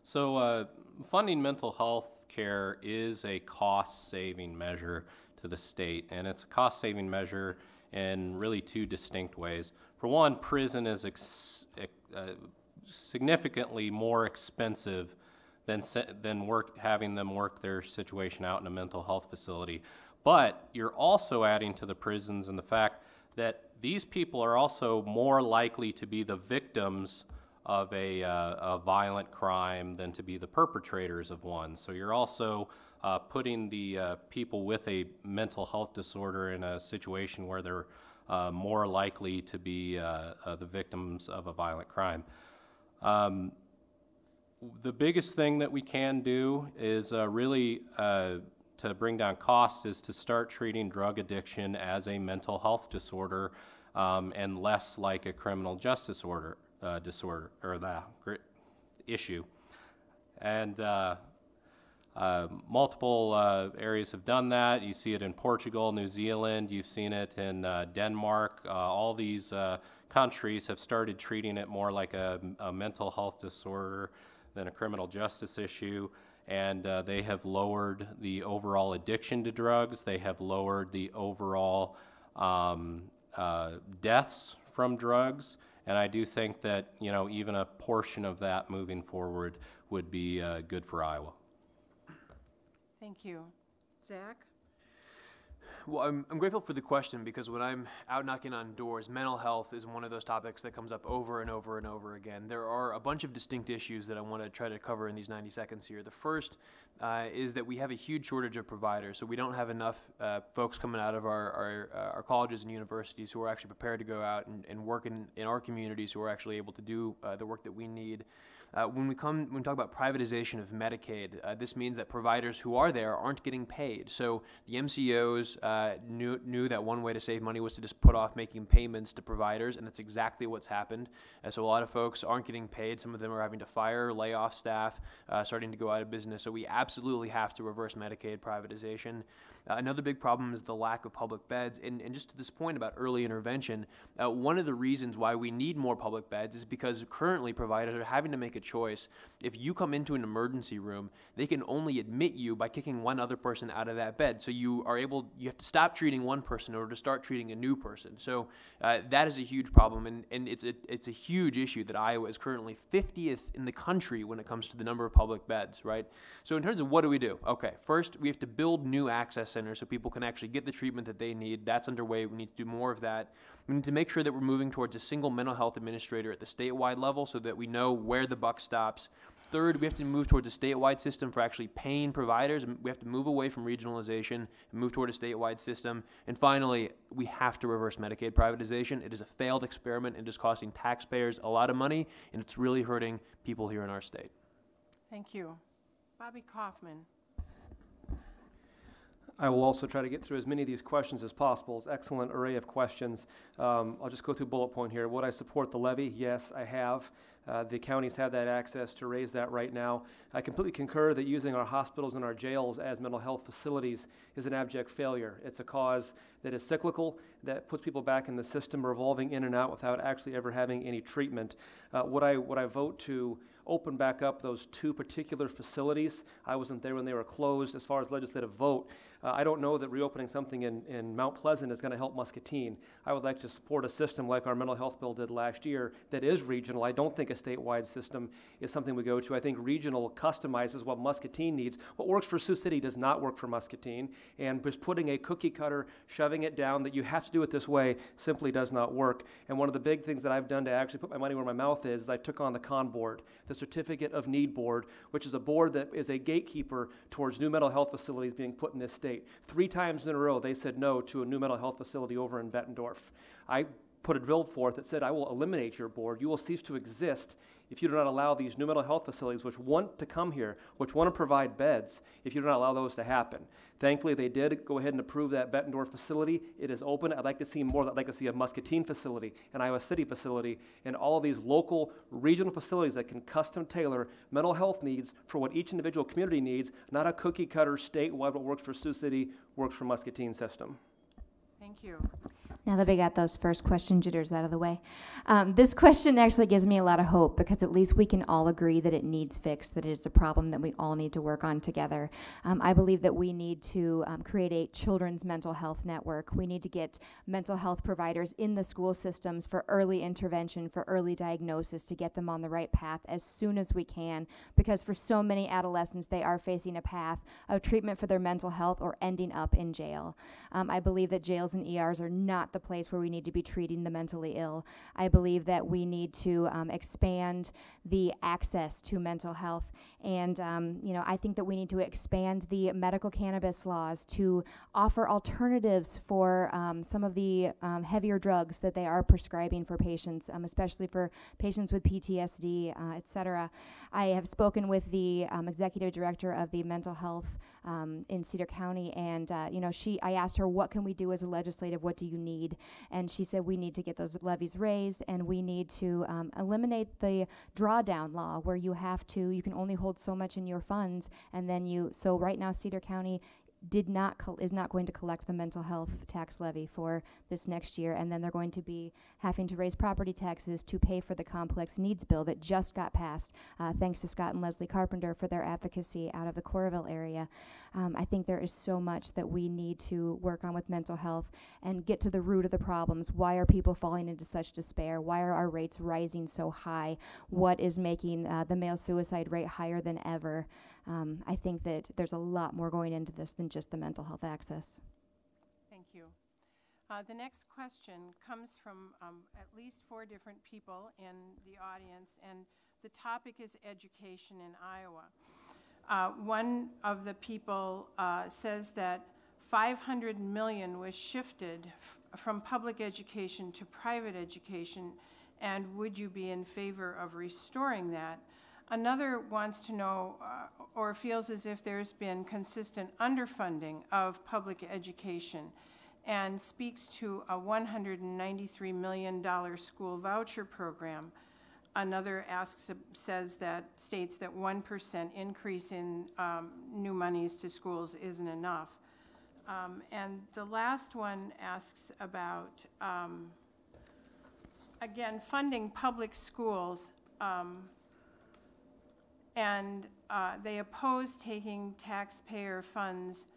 So funding mental health care is a cost-saving measure to the state, and it's a cost-saving measure in really two distinct ways. For one, prison is significantly more expensive than having them work their situation out in a mental health facility. But you're also adding to the prisons in the fact that these people are also more likely to be the victims of a violent crime than to be the perpetrators of one. So you're also putting the people with a mental health disorder in a situation where they're more likely to be the victims of a violent crime. The biggest thing that we can do is really to bring down costs is to start treating drug addiction as a mental health disorder and less like a criminal justice issue. And multiple areas have done that. You see it in Portugal, New Zealand, you've seen it in Denmark. All these countries have started treating it more like a mental health disorder than a criminal justice issue. And they have lowered the overall addiction to drugs. They have lowered the overall deaths from drugs. And I do think that, you know, even a portion of that moving forward would be good for Iowa. Thank you. Zach? Well, I'm grateful for the question, because when I'm out knocking on doors, mental health is one of those topics that comes up over and over and over again. There are a bunch of distinct issues that I want to try to cover in these 90 seconds here. The first is that we have a huge shortage of providers, so we don't have enough folks coming out of our colleges and universities who are actually prepared to go out and work in our communities, who are actually able to do the work that we need. When we talk about privatization of Medicaid, this means that providers who are there aren't getting paid. So the MCOs knew that one way to save money was to just put off making payments to providers, and that's exactly what's happened. So a lot of folks aren't getting paid. Some of them are having to fire, lay off staff, starting to go out of business. So we absolutely have to reverse Medicaid privatization. Another big problem is the lack of public beds. And just to this point about early intervention, one of the reasons why we need more public beds is because currently providers are having to make a choice. If you come into an emergency room, they can only admit you by kicking one other person out of that bed. So you have to stop treating one person in order to start treating a new person. So that is a huge problem, and it's a huge issue that Iowa is currently 50th in the country when it comes to the number of public beds, right? So in terms of what do we do? Okay, first we have to build new access centers so people can actually get the treatment that they need. That's underway. We need to do more of that. We need to make sure that we're moving towards a single mental health administrator at the statewide level so that we know where the buck stops. Third, we have to move towards a statewide system for actually paying providers. We have to move away from regionalization and move toward a statewide system. And finally, we have to reverse Medicaid privatization. It is a failed experiment. It is costing taxpayers a lot of money, and it's really hurting people here in our state. Thank you. Bobby Kaufman. I will also try to get through as many of these questions as possible. It's an excellent array of questions. I'll just go through bullet point here. Would I support the levy? Yes, I have. The counties have that access to raise that right now. I completely concur that using our hospitals and our jails as mental health facilities is an abject failure. It's a cause that is cyclical, that puts people back in the system, revolving in and out without actually ever having any treatment. Would I vote to open back up those two particular facilities? I wasn't there when they were closed. As far as legislative vote, I don't know that reopening something in Mount Pleasant is going to help Muscatine. I would like to support a system like our mental health bill did last year that is regional. I don't think a statewide system is something we go to. I think regional customizes what Muscatine needs. What works for Sioux City does not work for Muscatine, and just putting a cookie cutter, shoving it down that you have to do it this way simply does not work. And one of the big things that I've done to actually put my money where my mouth is I took on the CON board, the Certificate of Need Board, which is a board that is a gatekeeper towards new mental health facilities being put in this state. 3 times in a row, they said no to a new mental health facility over in Bettendorf. I put a bill forth that said, I will eliminate your board. You will cease to exist if you do not allow these new mental health facilities, which want to come here, which want to provide beds, if you do not allow those to happen. Thankfully, they did go ahead and approve that Bettendorf facility. It is open. I'd like to see more. I'd like to see a Muscatine facility, an Iowa City facility, and all of these local, regional facilities that can custom tailor mental health needs for what each individual community needs, not a cookie cutter statewide what works for Sioux City, works for Muscatine system. Thank you. Now that we got those first question jitters out of the way, this question actually gives me a lot of hope because at least we can all agree that it needs fixed, that it is a problem that we all need to work on together. I believe that we need to create a children's mental health network. We need to get mental health providers in the school systems for early intervention, for early diagnosis, to get them on the right path as soon as we can, because for so many adolescents, they are facing a path of treatment for their mental health or ending up in jail. I believe that jails and ERs are not the place where we need to be treating the mentally ill. I believe that we need to expand the access to mental health, and I think that we need to expand the medical cannabis laws to offer alternatives for some of the heavier drugs that they are prescribing for patients, especially for patients with PTSD, et cetera. I have spoken with the executive director of the mental health in Cedar County, and I asked her, what can we do as a legislative, what do you need? And she said we need to get those levies raised, and we need to eliminate the drawdown law where you can only hold so much in your funds, and then so right now Cedar County is not going to collect the mental health tax levy for this next year, and then they're going to be having to raise property taxes to pay for the complex needs bill that just got passed, thanks to Scott and Leslie Carpenter for their advocacy out of the Coralville area. I think there is so much that we need to work on with mental health and get to the root of the problems. Why are people falling into such despair? Why are our rates rising so high? What is making the male suicide rate higher than ever? I think that there's a lot more going into this than just the mental health access. Thank you. The next question comes from at least 4 different people in the audience, and the topic is education in Iowa. One of the people says that $500 million was shifted from public education to private education, and would you be in favor of restoring that? Another wants to know or feels as if there's been consistent underfunding of public education and speaks to a $193 million school voucher program. Another states that 1% increase in new monies to schools isn't enough. And the last one asks about, again, funding public schools, and they oppose taking taxpayer funds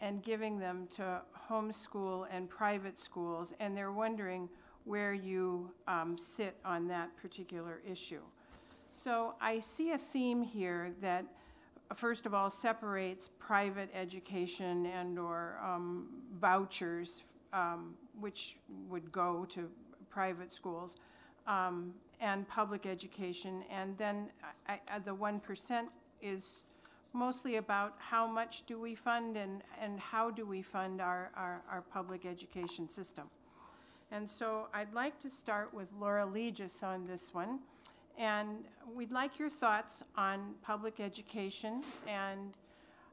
and giving them to homeschool and private schools, and they're wondering where you sit on that particular issue. So I see a theme here that, first of all, separates private education and or vouchers, which would go to private schools, and public education, and then the 1% is mostly about how much do we fund and how do we fund our public education system. And so I'd like to start with Laura Legis on this one, and we'd like your thoughts on public education and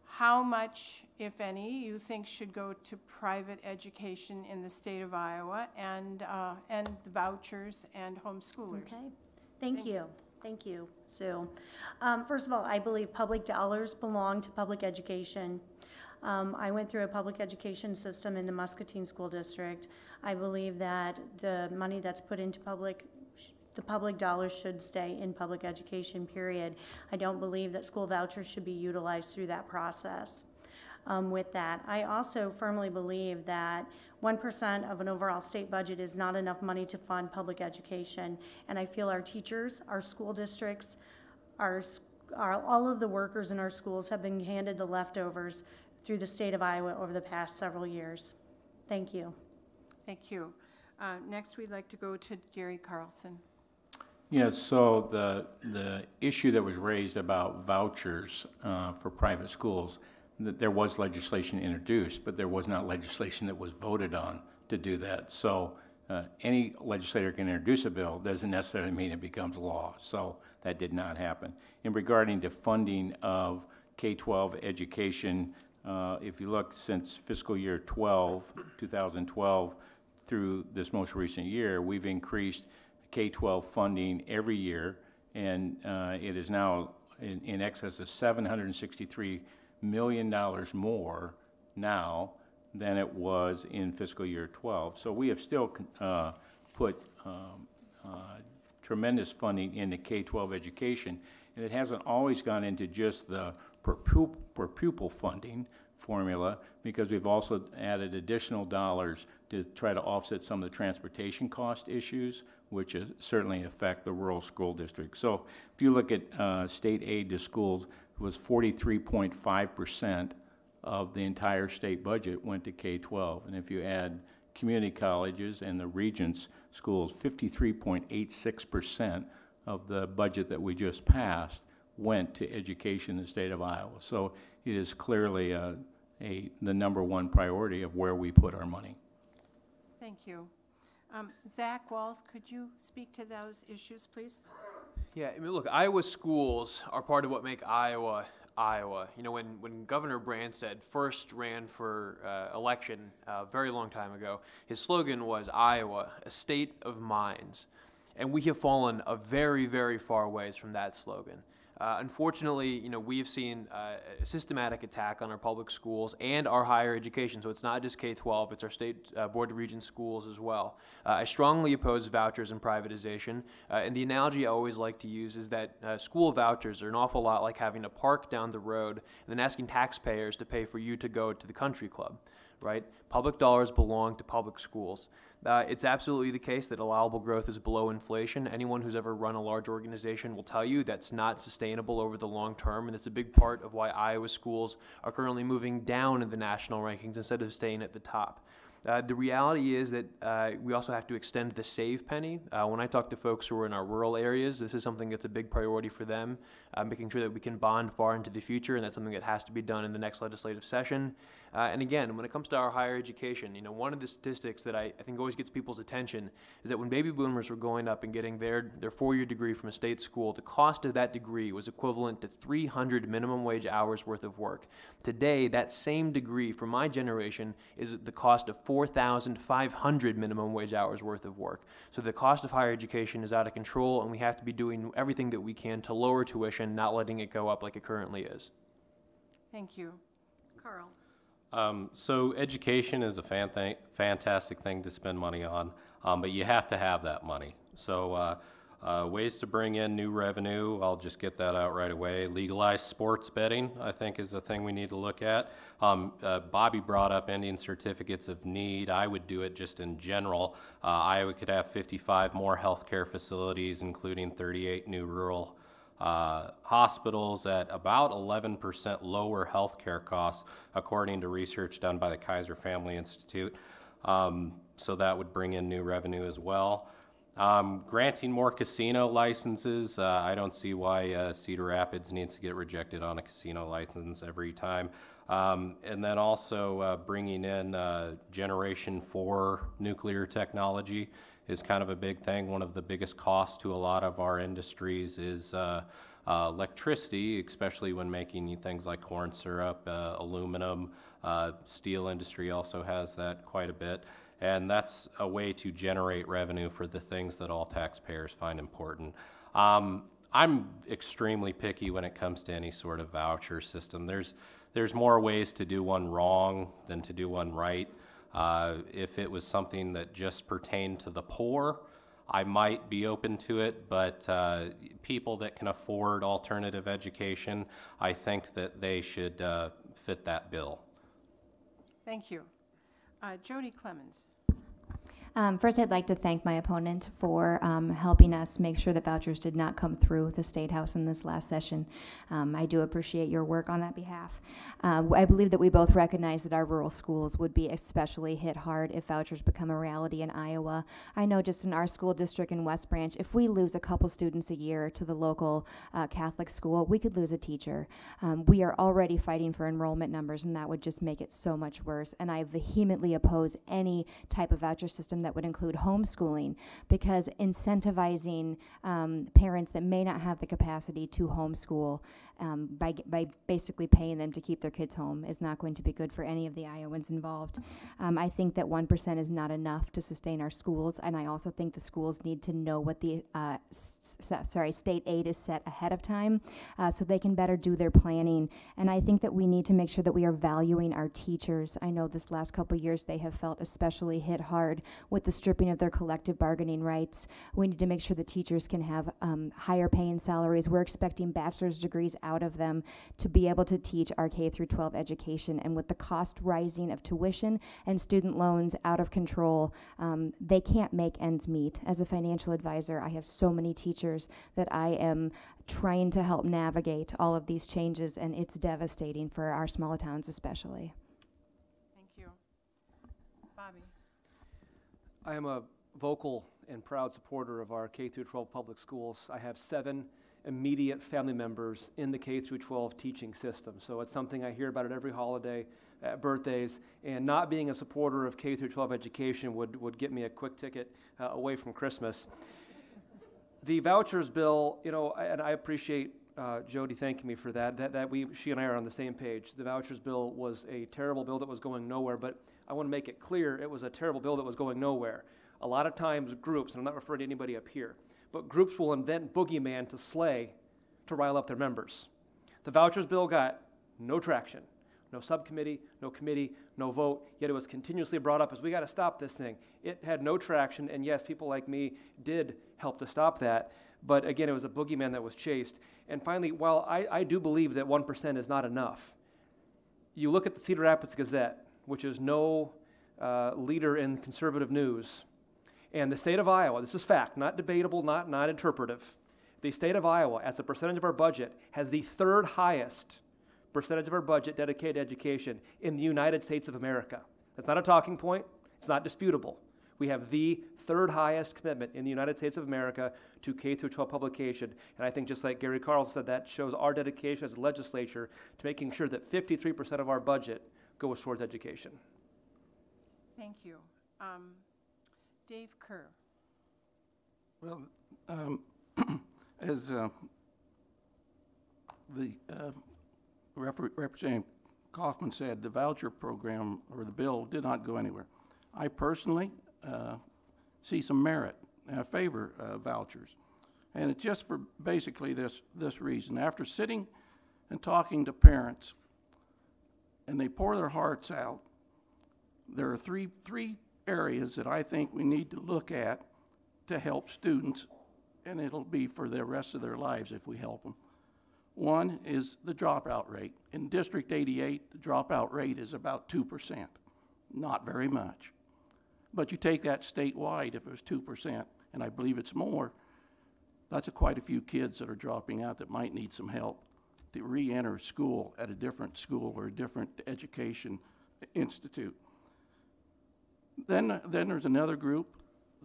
how much, if any, you think should go to private education in the state of Iowa, and vouchers and homeschoolers. Okay, thank you. Thank you, Sue. First of all, I believe public dollars belong to public education. I went through a public education system in the Muscatine School District. I believe that the money that's put into the public dollars should stay in public education, period. I don't believe that school vouchers should be utilized through that process. With that, I also firmly believe that 1% of an overall state budget is not enough money to fund public education, and I feel our teachers, our school districts, all of the workers in our schools have been handed the leftovers through the state of Iowa over the past several years. Thank you. Thank you. Next, we'd like to go to Gary Carlson. Yes, so the issue that was raised about vouchers for private schools, that there was legislation introduced, but there was not legislation that was voted on to do that. So any legislator can introduce a bill, doesn't necessarily mean it becomes law. So that did not happen. In regarding to funding of K-12 education, if you look since fiscal year 2012 through this most recent year, we've increased K-12 funding every year, and it is now in excess of $763 million more now than it was in fiscal year 12. So we have still put tremendous funding into K-12 education, and it hasn't always gone into just the per pupil funding formula, because we've also added additional dollars to try to offset some of the transportation cost issues, which certainly affect the rural school districts. So if you look at state aid to schools, it was 43.5% of the entire state budget went to K-12. And if you add community colleges and the Regents schools, 53.86% of the budget that we just passed went to education in the state of Iowa. So it is clearly the number one priority of where we put our money. Thank you. Zach Walls, could you speak to those issues, please? Yeah, I mean, look, Iowa schools are part of what make Iowa, Iowa. You know, when Governor Branstad first ran for election a very long time ago, his slogan was Iowa, a state of minds. And we have fallen a very, very far ways from that slogan. Unfortunately, you know, we've seen a systematic attack on our public schools and our higher education. So it's not just K-12, it's our state Board of Regents schools as well. I strongly oppose vouchers and privatization. And the analogy I always like to use is that school vouchers are an awful lot like having a park down the road and then asking taxpayers to pay for you to go to the country club, right? Public dollars belong to public schools. It's absolutely the case that allowable growth is below inflation. Anyone who's ever run a large organization will tell you that's not sustainable over the long term, and it's a big part of why Iowa schools are currently moving down in the national rankings instead of staying at the top. The reality is that we also have to extend the save penny. When I talk to folks who are in our rural areas, this is something that's a big priority for them, making sure that we can bond far into the future, and that's something that has to be done in the next legislative session. And again, when it comes to our higher education, you know, one of the statistics that I think always gets people's attention is that when baby boomers were going up and getting their four-year degree from a state school, the cost of that degree was equivalent to 300 minimum wage hours worth of work. Today, that same degree for my generation is the cost of 4,500 minimum wage hours worth of work. So the cost of higher education is out of control, and we have to be doing everything that we can to lower tuition, not letting it go up like it currently is. Thank you. Carl. So education is a fantastic thing to spend money on, but you have to have that money. So ways to bring in new revenue, I'll just get that out right away. Legalized sports betting, I think, is a thing we need to look at. Bobby brought up ending certificates of need. I would do it just in general. Iowa could have 55 more healthcare facilities, including 38 new rural hospitals at about 11% lower healthcare costs, according to research done by the Kaiser Family Institute. So that would bring in new revenue as well. Granting more casino licenses, I don't see why Cedar Rapids needs to get rejected on a casino license every time. And then also bringing in Generation 4 nuclear technology is kind of a big thing. One of the biggest costs to a lot of our industries is electricity, especially when making things like corn syrup, aluminum. Steel industry also has that quite a bit. And that's a way to generate revenue for the things that all taxpayers find important. I'm extremely picky when it comes to any sort of voucher system. There's more ways to do one wrong than to do one right. If it was something that just pertained to the poor, I might be open to it, but people that can afford alternative education, I think that they should fit that bill. Thank you. Jody Clemens. First, I'd like to thank my opponent for helping us make sure that vouchers did not come through the State House in this last session. I do appreciate your work on that behalf. I believe that we both recognize that our rural schools would be especially hit hard if vouchers become a reality in Iowa. I know just in our school district in West Branch, if we lose a couple students a year to the local Catholic school, we could lose a teacher. We are already fighting for enrollment numbers, and that would just make it so much worse. And I vehemently oppose any type of voucher system that would include homeschooling, because incentivizing parents that may not have the capacity to homeschool by basically paying them to keep their kids home is not going to be good for any of the Iowans involved. I think that 1% is not enough to sustain our schools, and I also think the schools need to know what the state aid is set ahead of time so they can better do their planning. And I think that we need to make sure that we are valuing our teachers. I know this last couple years they have felt especially hit hard with the stripping of their collective bargaining rights. We need to make sure the teachers can have higher paying salaries. We're expecting bachelor's degrees out of them to be able to teach our K through 12 education. And with the cost rising of tuition and student loans out of control, they can't make ends meet. As a financial advisor, I have so many teachers that I am trying to help navigate all of these changes, and it's devastating for our small towns especially. Thank you. Bobby. I am a vocal and proud supporter of our K through 12 public schools. I have 7 immediate family members in the K through 12 teaching system, so it's something I hear about at every holiday, at birthdays, and not being a supporter of K through 12 education would get me a quick ticket away from Christmas. The vouchers bill, you know, and I appreciate Jody thanking me for that. She and I are on the same page. The vouchers bill was a terrible bill that was going nowhere, but I want to make it clear it was a terrible bill that was going nowhere. A lot of times groups, and I'm not referring to anybody up here, but groups will invent boogeyman to slay to rile up their members. The vouchers bill got no traction. No subcommittee, no committee, no vote, yet it was continuously brought up as we got to stop this thing. It had no traction, and yes, people like me did help to stop that, but again, it was a boogeyman that was chased. And finally, while I do believe that 1% is not enough, you look at the Cedar Rapids Gazette, which is no leader in conservative news, and the state of Iowa, this is fact, not debatable, not interpretive, the state of Iowa, as a percentage of our budget, has the 3rd highest percentage of our budget dedicated to education in the United States of America. That's not a talking point. It's not disputable. We have the 3rd highest commitment in the United States of America to K through 12 publication. And I think just like Gary Carl said, that shows our dedication as a legislature to making sure that 53% of our budget goes towards education. Thank you. Dave Kerr. Well, as the Representative Kaufman said, the voucher program or the bill did not go anywhere. I personally see some merit and I favor vouchers. And it's just for basically this reason. After sitting and talking to parents and they pour their hearts out, there are three areas that I think we need to look at to help students, and it'll be for the rest of their lives if we help them. One is the dropout rate. In District 88, the dropout rate is about 2%. Not very much. But you take that statewide, if it was 2%, and I believe it's more, that's quite a few kids that are dropping out that might need some help to re-enter school at a different school or a different education institute. Then there's another group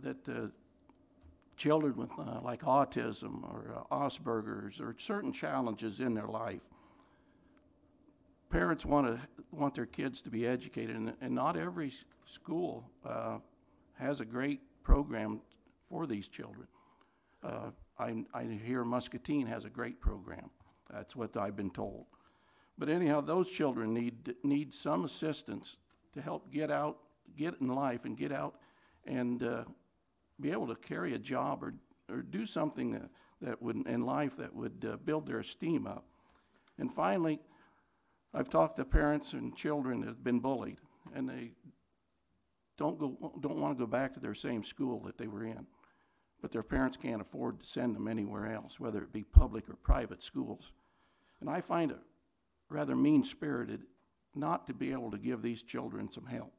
that children with like autism or Asperger's or certain challenges in their life. Parents want their kids to be educated, and not every school has a great program for these children. I hear Muscatine has a great program. That's what I've been told. But anyhow, those children need some assistance to help get in life and get out and be able to carry a job or do something that would in life that would build their esteem up. And finally, I've talked to parents and children that have been bullied, and they don't want to go back to their same school that they were in, but their parents can't afford to send them anywhere else, whether it be public or private schools. And I find it rather mean-spirited not to be able to give these children some help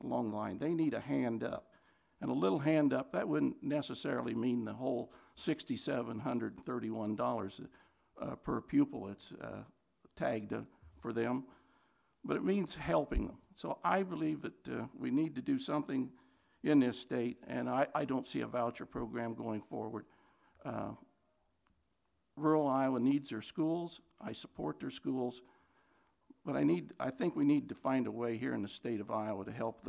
along the line. They need a hand up. And a little hand up, that wouldn't necessarily mean the whole $6,731 per pupil that's tagged for them, but it means helping them. So I believe that we need to do something in this state, and I don't see a voucher program going forward. Rural Iowa needs their schools. I support their schools, but I think we need to find a way here in the state of Iowa to help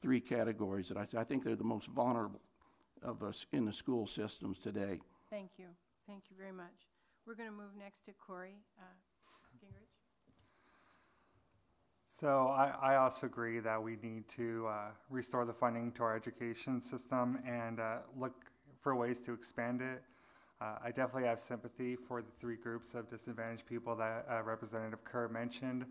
three categories that I think they're the most vulnerable of us in the school systems today. Thank you. Thank you very much. We're going to move next to Corey Gingrich. So I also agree that we need to restore the funding to our education system and look for ways to expand it. I definitely have sympathy for the three groups of disadvantaged people that Representative Kerr mentioned,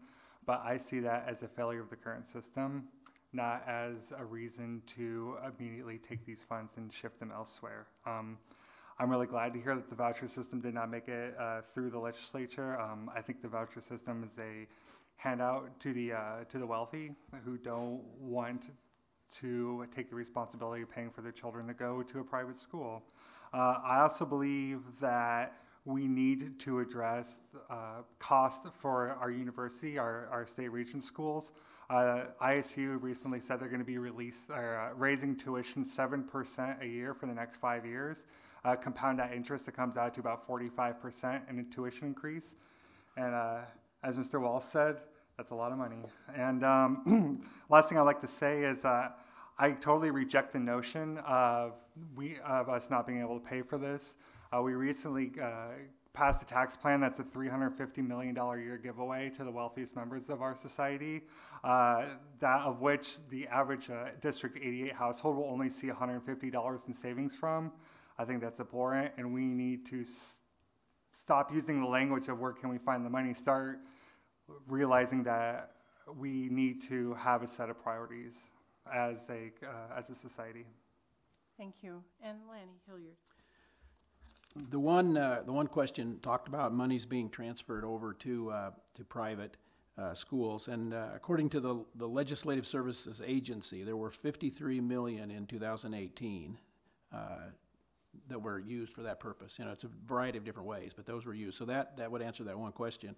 but I see that as a failure of the current system, not as a reason to immediately take these funds and shift them elsewhere. I'm really glad to hear that the voucher system did not make it through the legislature. I think the voucher system is a handout to the wealthy who don't want to take the responsibility of paying for their children to go to a private school. I also believe that we need to address cost for our university, our state region schools. ISU recently said they're going to be raising tuition 7% a year for the next 5 years. Compound that interest, it comes out to about 45% in a tuition increase. And as Mr. Walsh said, that's a lot of money. And last thing I'd like to say is I totally reject the notion of us not being able to pay for this. We recently passed a tax plan that's a $350 million a year giveaway to the wealthiest members of our society, that of which the average District 88 household will only see $150 in savings from. I think that's abhorrent, and we need to stop using the language of where can we find the money, start realizing that we need to have a set of priorities as a society. Thank you. And Lanny Hilliard. The one question talked about monies being transferred over to private schools, and according to the Legislative Services Agency, there were $53 million in 2018 that were used for that purpose. You know, it's a variety of different ways, but those were used. So that would answer that one question.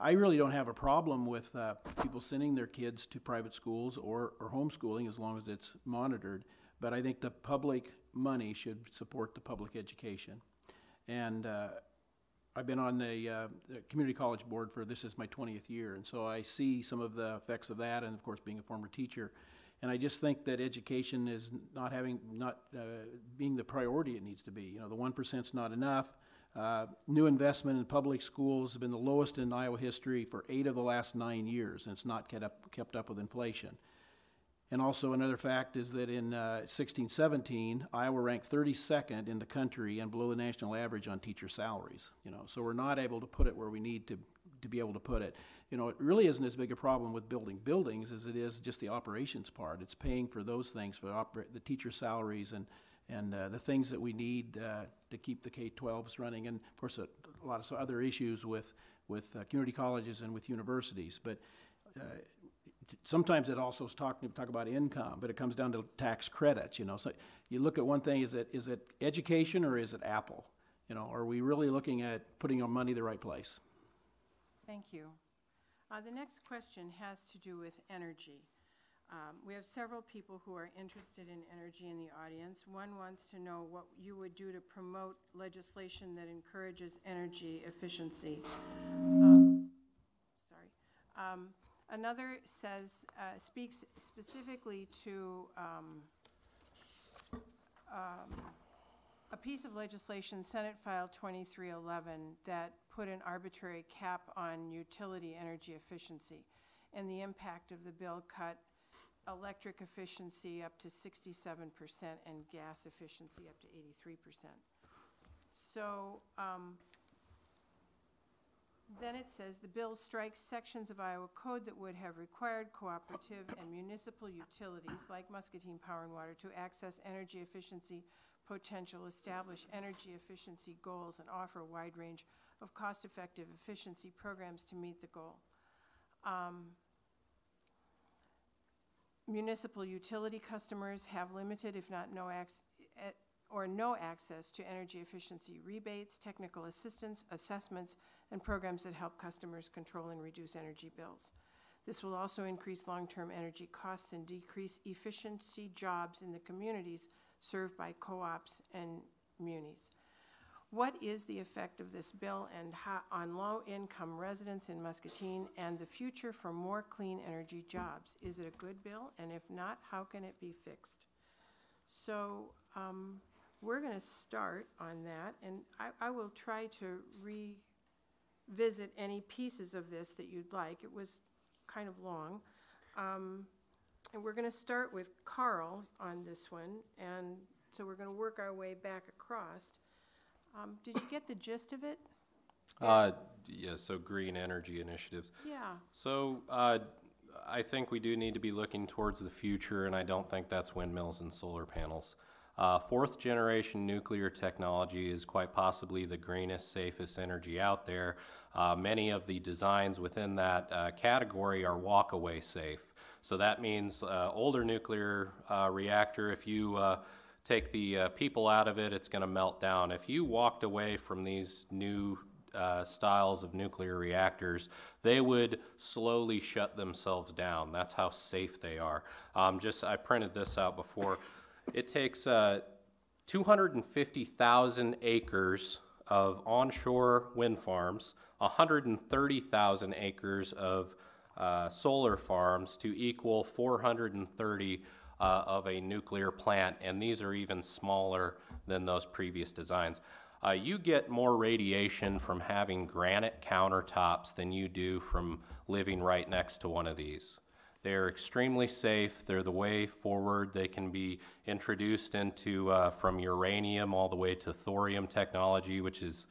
I really don't have a problem with people sending their kids to private schools or homeschooling as long as it's monitored, but I think the public money should support the public education. And I've been on the community college board this is my 20th year, and so I see some of the effects of that, and of course being a former teacher. And I just think that education is not being the priority it needs to be. You know, the 1%'s not enough. New investment in public schools has been the lowest in Iowa history for 8 of the last 9 years, and it's not kept up with inflation. And also another fact is that in 16-17, Iowa ranked 32nd in the country and below the national average on teacher salaries. You know, so we're not able to put it where we need to be able to put it. You know, it really isn't as big a problem with building buildings as it is just the operations part. It's paying for those things, for the teacher salaries and the things that we need to keep the K-12s running, and of course a lot of other issues with community colleges and with universities. But sometimes it also is talk about income, but it comes down to tax credits. You know, so you look at one thing: is it education or is it Apple? You know, are we really looking at putting our money the right place? Thank you. The next question has to do with energy. We have several people who are interested in energy in the audience. One wants to know what you would do to promote legislation that encourages energy efficiency. Another speaks specifically to a piece of legislation, Senate File 2311, that put an arbitrary cap on utility energy efficiency, and the impact of the bill cut electric efficiency up to 67% and gas efficiency up to 83%. So then it says the bill strikes sections of Iowa code that would have required cooperative and municipal utilities like Muscatine Power and Water to access energy efficiency potential, establish energy efficiency goals, and offer a wide range of cost-effective efficiency programs to meet the goal. Municipal utility customers have limited, if not no access to energy efficiency rebates, technical assistance, assessments, and programs that help customers control and reduce energy bills. This will also increase long-term energy costs and decrease efficiency jobs in the communities served by co-ops and munis. What is the effect of this bill and how, on low-income residents in Muscatine and the future for more clean energy jobs? Is it a good bill? And if not, how can it be fixed? So we're going to start on that, and I will try to revisit any pieces of this that you'd like. It was kind of long. And we're going to start with Carl on this one, and so we're going to work our way back across. Did you get the gist of it? Yeah, so green energy initiatives. Yeah. So I think we do need to be looking towards the future, and I don't think that's windmills and solar panels. Fourth generation nuclear technology is quite possibly the greenest, safest energy out there. Many of the designs within that category are walk-away safe. So that means older nuclear reactor, if you take the people out of it, it's going to melt down. If you walked away from these new styles of nuclear reactors, they would slowly shut themselves down. That's how safe they are. I printed this out before. It takes 250,000 acres of onshore wind farms, 130,000 acres of solar farms to equal 430 of a nuclear plant, and these are even smaller than those previous designs. You get more radiation from having granite countertops than you do from living right next to one of these. They're extremely safe. They're the way forward. They can be introduced into from uranium all the way to thorium technology, which is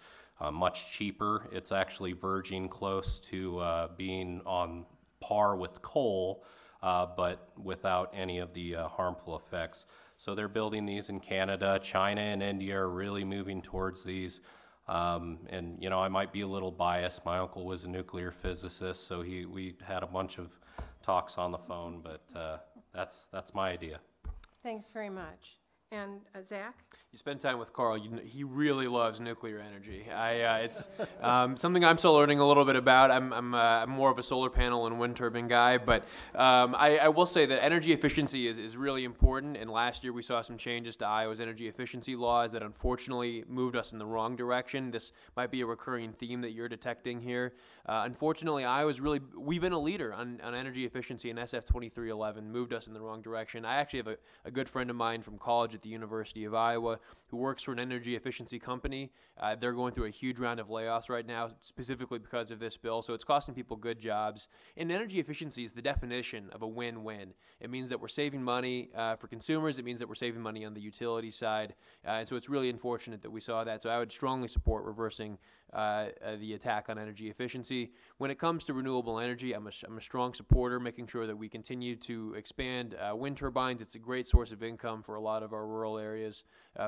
much cheaper. It's actually verging close to being on par with coal, but without any of the harmful effects. So they're building these in Canada. China and India are really moving towards these. And you know, I might be a little biased. My uncle was a nuclear physicist, so we had a bunch of talks on the phone, but that's my idea. Thanks very much. And Zach? You spend time with Carl, he really loves nuclear energy. It's something I'm still learning a little bit about. I'm more of a solar panel and wind turbine guy, but I will say that energy efficiency is really important, and last year we saw some changes to Iowa's energy efficiency laws that unfortunately moved us in the wrong direction. This might be a recurring theme that you're detecting here. Unfortunately, we've been a leader on energy efficiency, and SF 2311 moved us in the wrong direction. I actually have a good friend of mine from college at the University of Iowa who works for an energy efficiency company. They're going through a huge round of layoffs right now, specifically because of this bill, so it's costing people good jobs. And energy efficiency is the definition of a win-win. It means that we're saving money for consumers. It means that we're saving money on the utility side, and so it's really unfortunate that we saw that. So I would strongly support reversing the attack on energy efficiency. When it comes to renewable energy, I'm a strong supporter, making sure that we continue to expand wind turbines. It's a great source of income for a lot of our rural areas.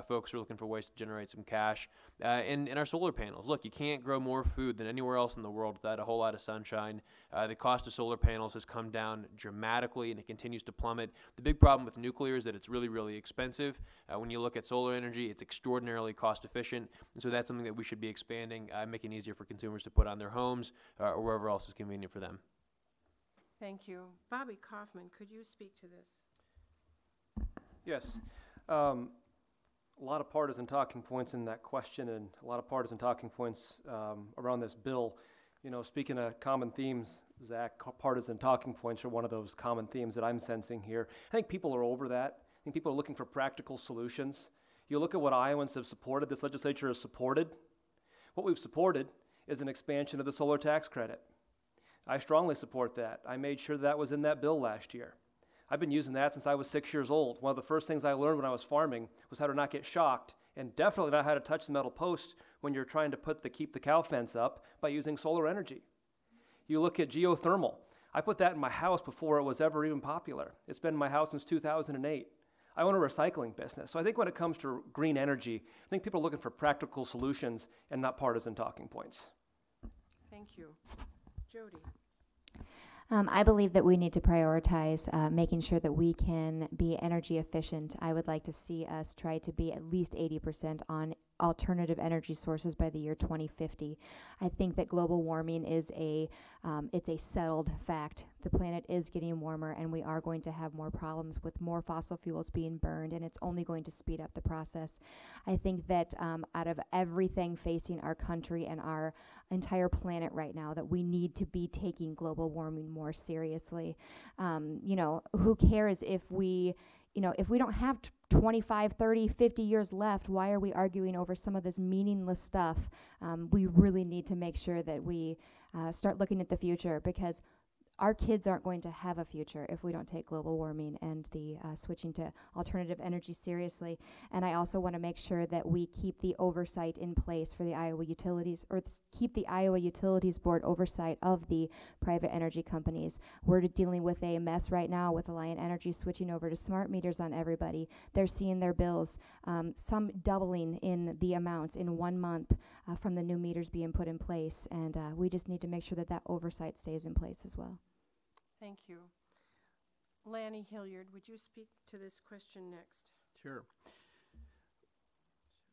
Folks are looking for ways to generate some cash. And our solar panels. Look, you can't grow more food than anywhere else in the world without a whole lot of sunshine. The cost of solar panels has come down dramatically, and it continues to plummet. The big problem with nuclear is that it's really, really expensive. When you look at solar energy, it's extraordinarily cost efficient, and so that's something that we should be expanding, making it easier for consumers to put on their homes or wherever else is convenient for them. Thank you. Bobby Kaufman, could you speak to this? Yes. A lot of partisan talking points in that question, and a lot of partisan talking points around this bill. You know, speaking of common themes, Zach, partisan talking points are one of those common themes that I'm sensing here. I think people are over that. I think people are looking for practical solutions. You look at what Iowans have supported, this legislature has supported. What we've supported is an expansion of the solar tax credit. I strongly support that. I made sure that was in that bill last year. I've been using that since I was 6 years old. One of the first things I learned when I was farming was how to not get shocked, and definitely not how to touch the metal post when you're trying to keep the cow fence up by using solar energy. You look at geothermal. I put that in my house before it was ever even popular. It's been in my house since 2008. I own a recycling business. So I think when it comes to green energy, I think people are looking for practical solutions and not partisan talking points. Thank you. Jody. I believe that we need to prioritize making sure that we can be energy efficient. I would like to see us try to be at least 80% on alternative energy sources by the year 2050. I think that global warming is it's a settled fact. The planet is getting warmer, and we are going to have more problems with more fossil fuels being burned, and it's only going to speed up the process. I think that out of everything facing our country and our entire planet right now, that we need to be taking global warming more seriously. Who cares if we don't have 25, 30, 50 years left, why are we arguing over some of this meaningless stuff? We really need to make sure that we start looking at the future, because our kids aren't going to have a future if we don't take global warming and the switching to alternative energy seriously. And I also want to make sure that we keep the oversight in place for the Iowa Utilities, or keep the Iowa Utilities Board oversight of the private energy companies. We're dealing with a mess right now with Alliant Energy switching over to smart meters on everybody. They're seeing their bills, some doubling in the amounts in 1 month from the new meters being put in place. And we just need to make sure that that oversight stays in place as well. Thank you. Lanny Hilliard, would you speak to this question next? Sure.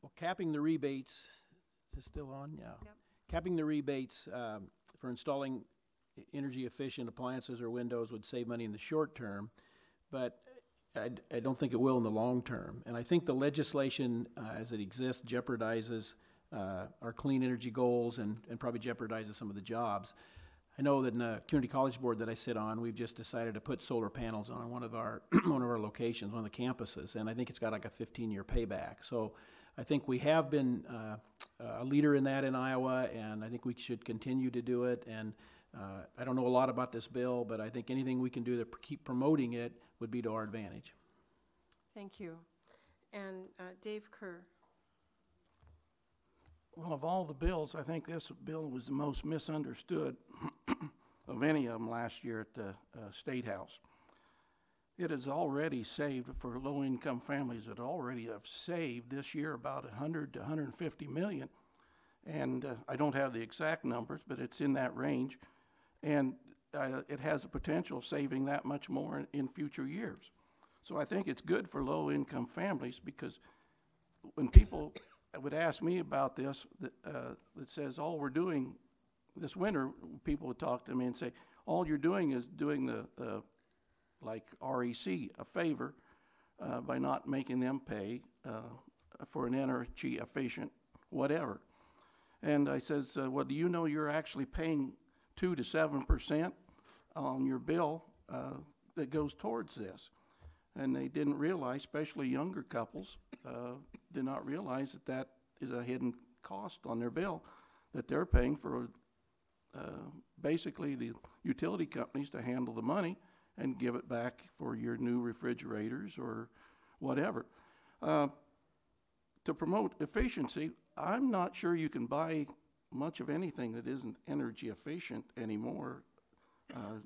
Well, capping the rebates, is this still on? Yeah. Yep. Capping the rebates for installing energy efficient appliances or windows would save money in the short term, but I don't think it will in the long term. And I think the legislation as it exists jeopardizes our clean energy goals and probably jeopardizes some of the jobs. I know that in the community college board that I sit on, we've just decided to put solar panels on one of our one of our locations, one of the campuses, and I think it's got like a 15-year payback. So I think we have been a leader in that in Iowa, and I think we should continue to do it. And I don't know a lot about this bill, but I think anything we can do to keep promoting it would be to our advantage. Thank you. And Dave Kerr. Well, of all the bills, I think this bill was the most misunderstood of any of them last year at the State House. It has already saved, for low-income families, it already have saved this year about 100 to 150 million. And I don't have the exact numbers, but it's in that range. And it has the potential of saving that much more in future years. So I think it's good for low-income families, because when people would ask me about this, that says all we're doing this winter, people would talk to me and say, all you're doing is doing the like REC a favor by not making them pay for an energy efficient whatever. And I says, well, do you know you're actually paying 2 to 7% on your bill that goes towards this? And they didn't realize, especially younger couples, did not realize that that is a hidden cost on their bill that they're paying for basically the utility companies to handle the money and give it back for your new refrigerators or whatever. To promote efficiency, I'm not sure you can buy much of anything that isn't energy efficient anymore.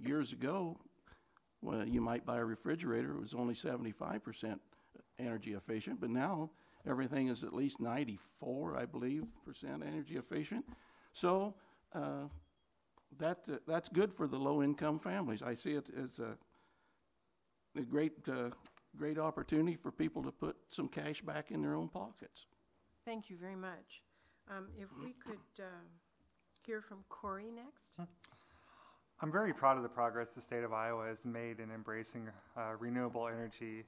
Years ago, well, you might buy a refrigerator, it was only 75% energy efficient, but now everything is at least 94, I believe, percent energy efficient. So that's good for the low-income families. I see it as a great opportunity for people to put some cash back in their own pockets. Thank you very much. If we could hear from Corey next. I'm very proud of the progress the state of Iowa has made in embracing renewable energy.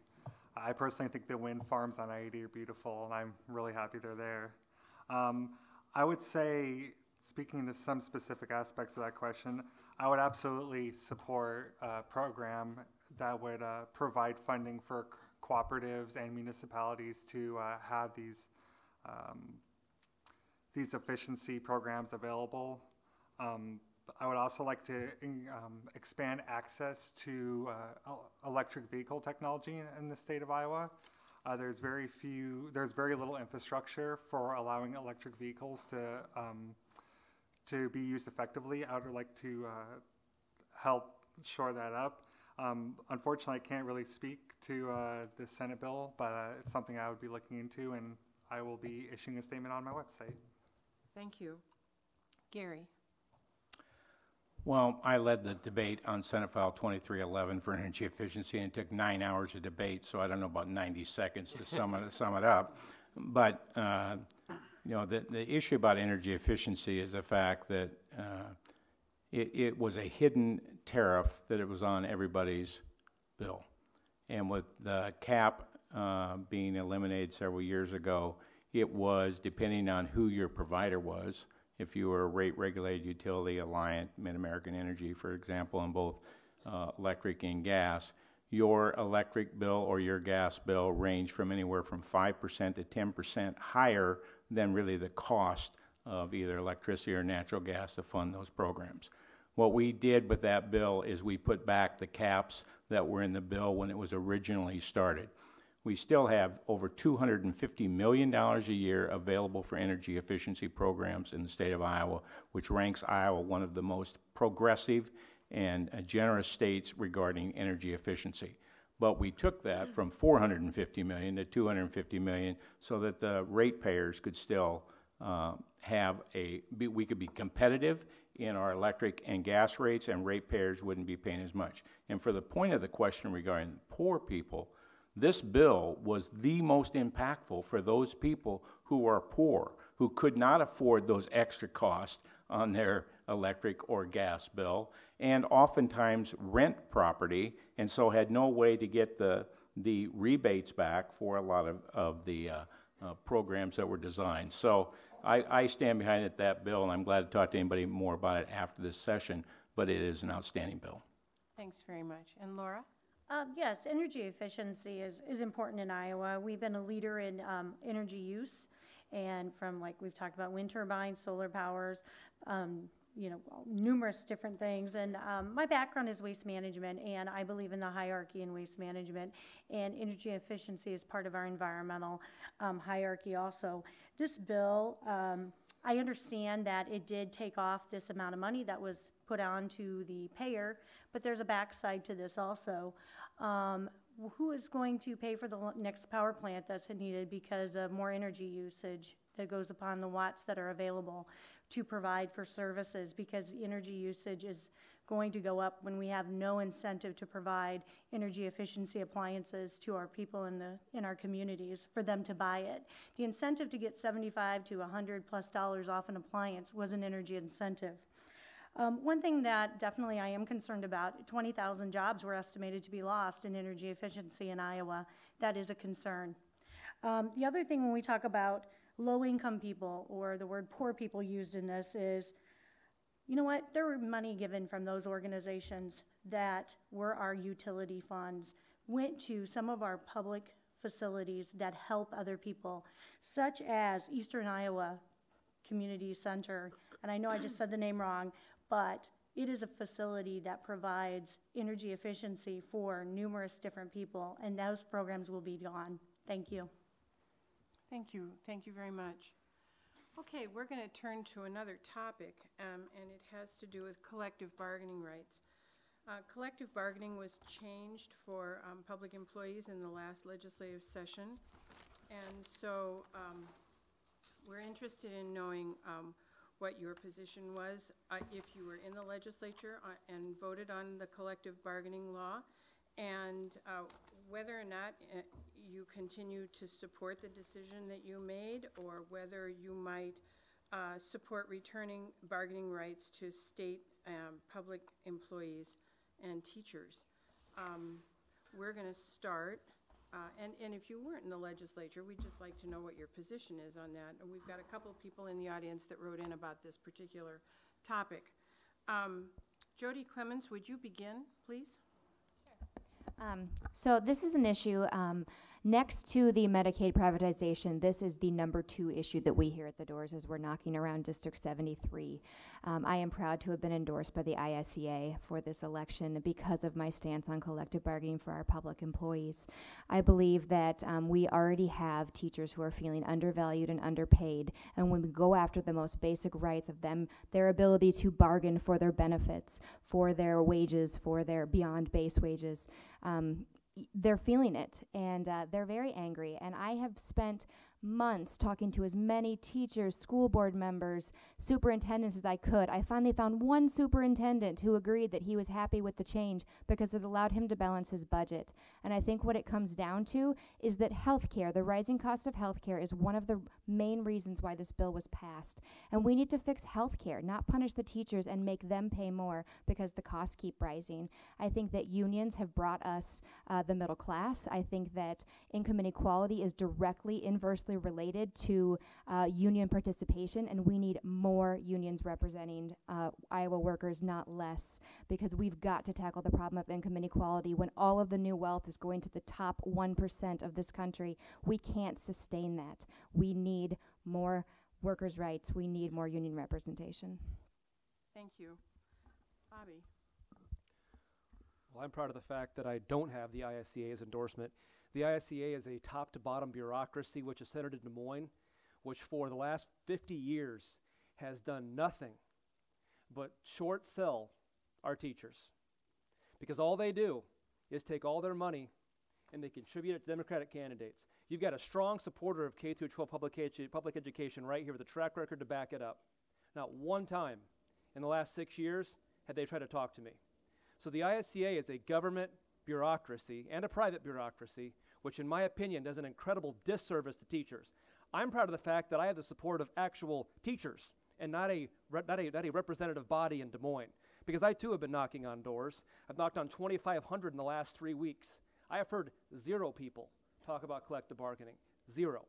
I personally think the wind farms on I-80 are beautiful, and I'm really happy they're there. I would say, speaking to some specific aspects of that question, I would absolutely support a program that would provide funding for cooperatives and municipalities to have these efficiency programs available. I would also like to expand access to electric vehicle technology in the state of Iowa. There's very little infrastructure for allowing electric vehicles to be used effectively. I would like to help shore that up. Unfortunately, I can't really speak to the Senate bill, but it's something I would be looking into, and I will be issuing a statement on my website. Thank you. Gary. Well, I led the debate on Senate File 2311 for energy efficiency, and it took 9 hours of debate, so I don't know about 90 seconds to sum it up. But You know, the issue about energy efficiency is the fact that it was a hidden tariff that it was on everybody's bill. And with the cap being eliminated several years ago, it was, depending on who your provider was, if you were a rate-regulated utility, Alliant, Mid-American Energy, for example, in both electric and gas, your electric bill or your gas bill ranged from anywhere from 5% to 10% higher than really the cost of either electricity or natural gas to fund those programs. What we did with that bill is we put back the caps that were in the bill when it was originally started. We still have over $250 million a year available for energy efficiency programs in the state of Iowa, which ranks Iowa one of the most progressive and generous states regarding energy efficiency. But we took that from $450 million to $250 million so that the ratepayers could still we could be competitive in our electric and gas rates, and ratepayers wouldn't be paying as much. And for the point of the question regarding poor people, this bill was the most impactful for those people who are poor, who could not afford those extra costs on their electric or gas bill, and oftentimes rent property, and so had no way to get the rebates back for a lot of the programs that were designed. So I stand behind that bill, and I'm glad to talk to anybody more about it after this session, but it is an outstanding bill. Thanks very much. And Laura? Yes, energy efficiency is important in Iowa. We've been a leader in energy use, and from, like we've talked about, wind turbines, solar powers, you know, numerous different things. And my background is waste management, and I believe in the hierarchy in waste management, and energy efficiency is part of our environmental hierarchy also. This bill, I understand that it did take off this amount of money that was put on to the payer, but there's a backside to this also. Who is going to pay for the next power plant that's needed because of more energy usage that goes upon the watts that are available to provide for services, because energy usage is going to go up when we have no incentive to provide energy efficiency appliances to our people in our communities for them to buy it. The incentive to get $75 to $100+ off an appliance was an energy incentive. One thing that definitely I am concerned about, 20,000 jobs were estimated to be lost in energy efficiency in Iowa. That is a concern. The other thing when we talk about low-income people, or the word poor people used in this, is, you know what, there were money given from those organizations that were our utility funds, went to some of our public facilities that help other people, such as Eastern Iowa Community Center, and I know I just said the name wrong, but it is a facility that provides energy efficiency for numerous different people, and those programs will be gone. Thank you. Thank you. Thank you very much. Okay, we're going to turn to another topic, and it has to do with collective bargaining rights. Collective bargaining was changed for public employees in the last legislative session, and so we're interested in knowing what your position was if you were in the legislature and voted on the collective bargaining law, and whether or not you continue to support the decision that you made, or whether you might support returning bargaining rights to state public employees and teachers. We're going to start, and if you weren't in the legislature, we'd just like to know what your position is on that. And we've got a couple of people in the audience that wrote in about this particular topic. Jody Clemens, would you begin, please? So this is an issue next to the Medicaid privatization. This is the number 2 issue that we hear at the doors as we're knocking around District 73. I am proud to have been endorsed by the ISEA for this election because of my stance on collective bargaining for our public employees. I believe that we already have teachers who are feeling undervalued and underpaid, and when we go after the most basic rights of them, their ability to bargain for their benefits, for their wages, for their beyond base wages, they're feeling it, and they're very angry. And I have spent months talking to as many teachers, school board members, superintendents as I could. I finally found one superintendent who agreed that he was happy with the change because it allowed him to balance his budget. And I think what it comes down to is that healthcare, the rising cost of healthcare, is one of the main reasons why this bill was passed. And we need to fix healthcare, not punish the teachers and make them pay more because the costs keep rising. I think that unions have brought us the middle class. I think that income inequality is directly inversely related to union participation, and we need more unions representing Iowa workers, not less, because we've got to tackle the problem of income inequality. When all of the new wealth is going to the top 1% of this country, we can't sustain that. We need more workers' rights. We need more union representation. Thank you. Bobby? Well, I'm proud of the fact that I don't have the ISCA's endorsement. The ISCA is a top-to-bottom bureaucracy which is centered in Des Moines, which for the last 50 years has done nothing but short sell our teachers. Because all they do is take all their money and they contribute it to Democratic candidates. You've got a strong supporter of K-12 public education right here with a track record to back it up. Not one time in the last 6 years had they tried to talk to me. So the ISCA is a government bureaucracy and a private bureaucracy, which in my opinion does an incredible disservice to teachers. I'm proud of the fact that I have the support of actual teachers and not a representative body in Des Moines, because I too have been knocking on doors. I've knocked on 2,500 in the last 3 weeks. I have heard 0 people talk about collective bargaining. 0.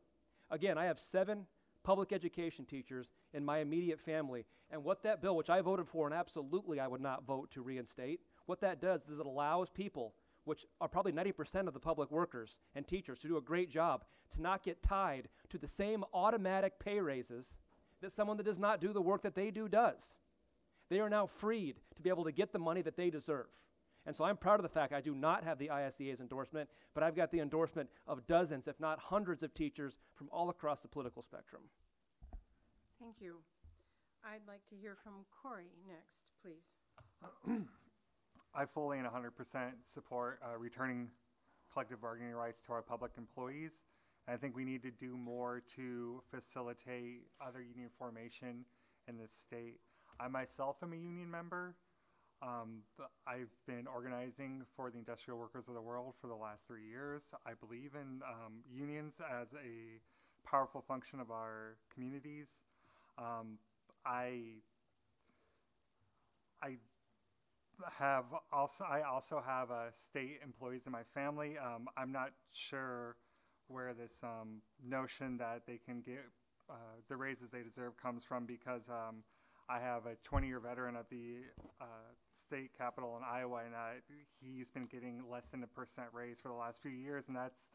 Again, I have 7 public education teachers in my immediate family, and what that bill, which I voted for and absolutely I would not vote to reinstate, what that does is it allows people, which are probably 90% of the public workers and teachers, to do a great job, to not get tied to the same automatic pay raises that someone that does not do the work that they do does. They are now freed to be able to get the money that they deserve. And so I'm proud of the fact I do not have the ISCA's endorsement, but I've got the endorsement of dozens, if not hundreds of teachers from all across the political spectrum. Thank you. I'd like to hear from Corey next, please. I fully and 100% support returning collective bargaining rights to our public employees. And I think we need to do more to facilitate other union formation in this state. I myself am a union member. I've been organizing for the Industrial Workers of the World for the last 3 years. I believe in unions as a powerful function of our communities. I also have state employees in my family. I'm not sure where this notion that they can get the raises they deserve comes from, because I have a 20-year veteran of the state capitol in Iowa, and he's been getting less than 1% raise for the last few years, and that's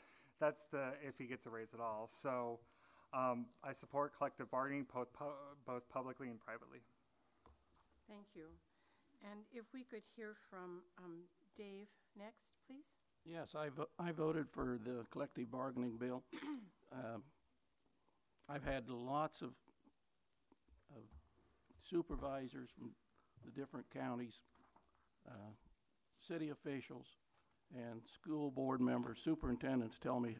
if he gets a raise at all. So I support collective bargaining both publicly and privately. Thank you. And if we could hear from Dave next, please. Yes, I voted for the collective bargaining bill. I've had lots of supervisors from the different counties, city officials, and school board members, superintendents tell me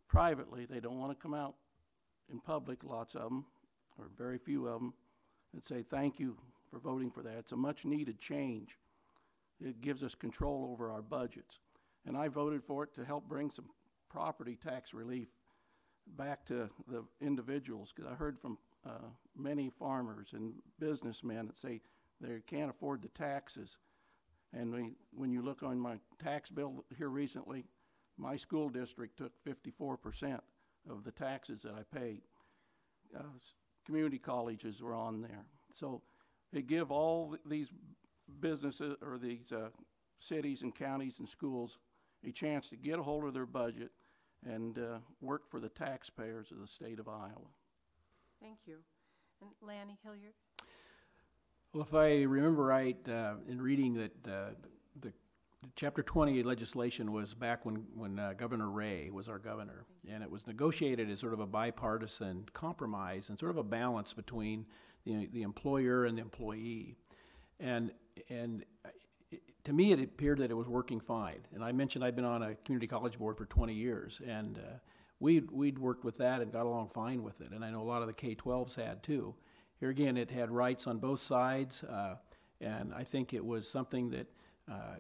privately they don't want to come out in public, lots of them, or very few of them, and say thank you for voting for that. It's a much needed change. It gives us control over our budgets. And I voted for it to help bring some property tax relief back to the individuals, because I heard from many farmers and businessmen that say they can't afford the taxes. And when you look on my tax bill here recently, my school district took 54% of the taxes that I paid. Community colleges were on there. So they give all these businesses or these cities and counties and schools a chance to get a hold of their budget and work for the taxpayers of the state of Iowa. Thank you. And Lanny Hilliard? Well, if I remember right, in reading that the Chapter 20 legislation was back when Governor Ray was our governor, and it was negotiated as sort of a bipartisan compromise and sort of a balance between the employer and the employee. And to me, it appeared that it was working fine. And I mentioned I've been on a community college board for 20 years, and we'd worked with that and got along fine with it, and I know a lot of the K-12s had too. Here again, it had rights on both sides, and I think it was something that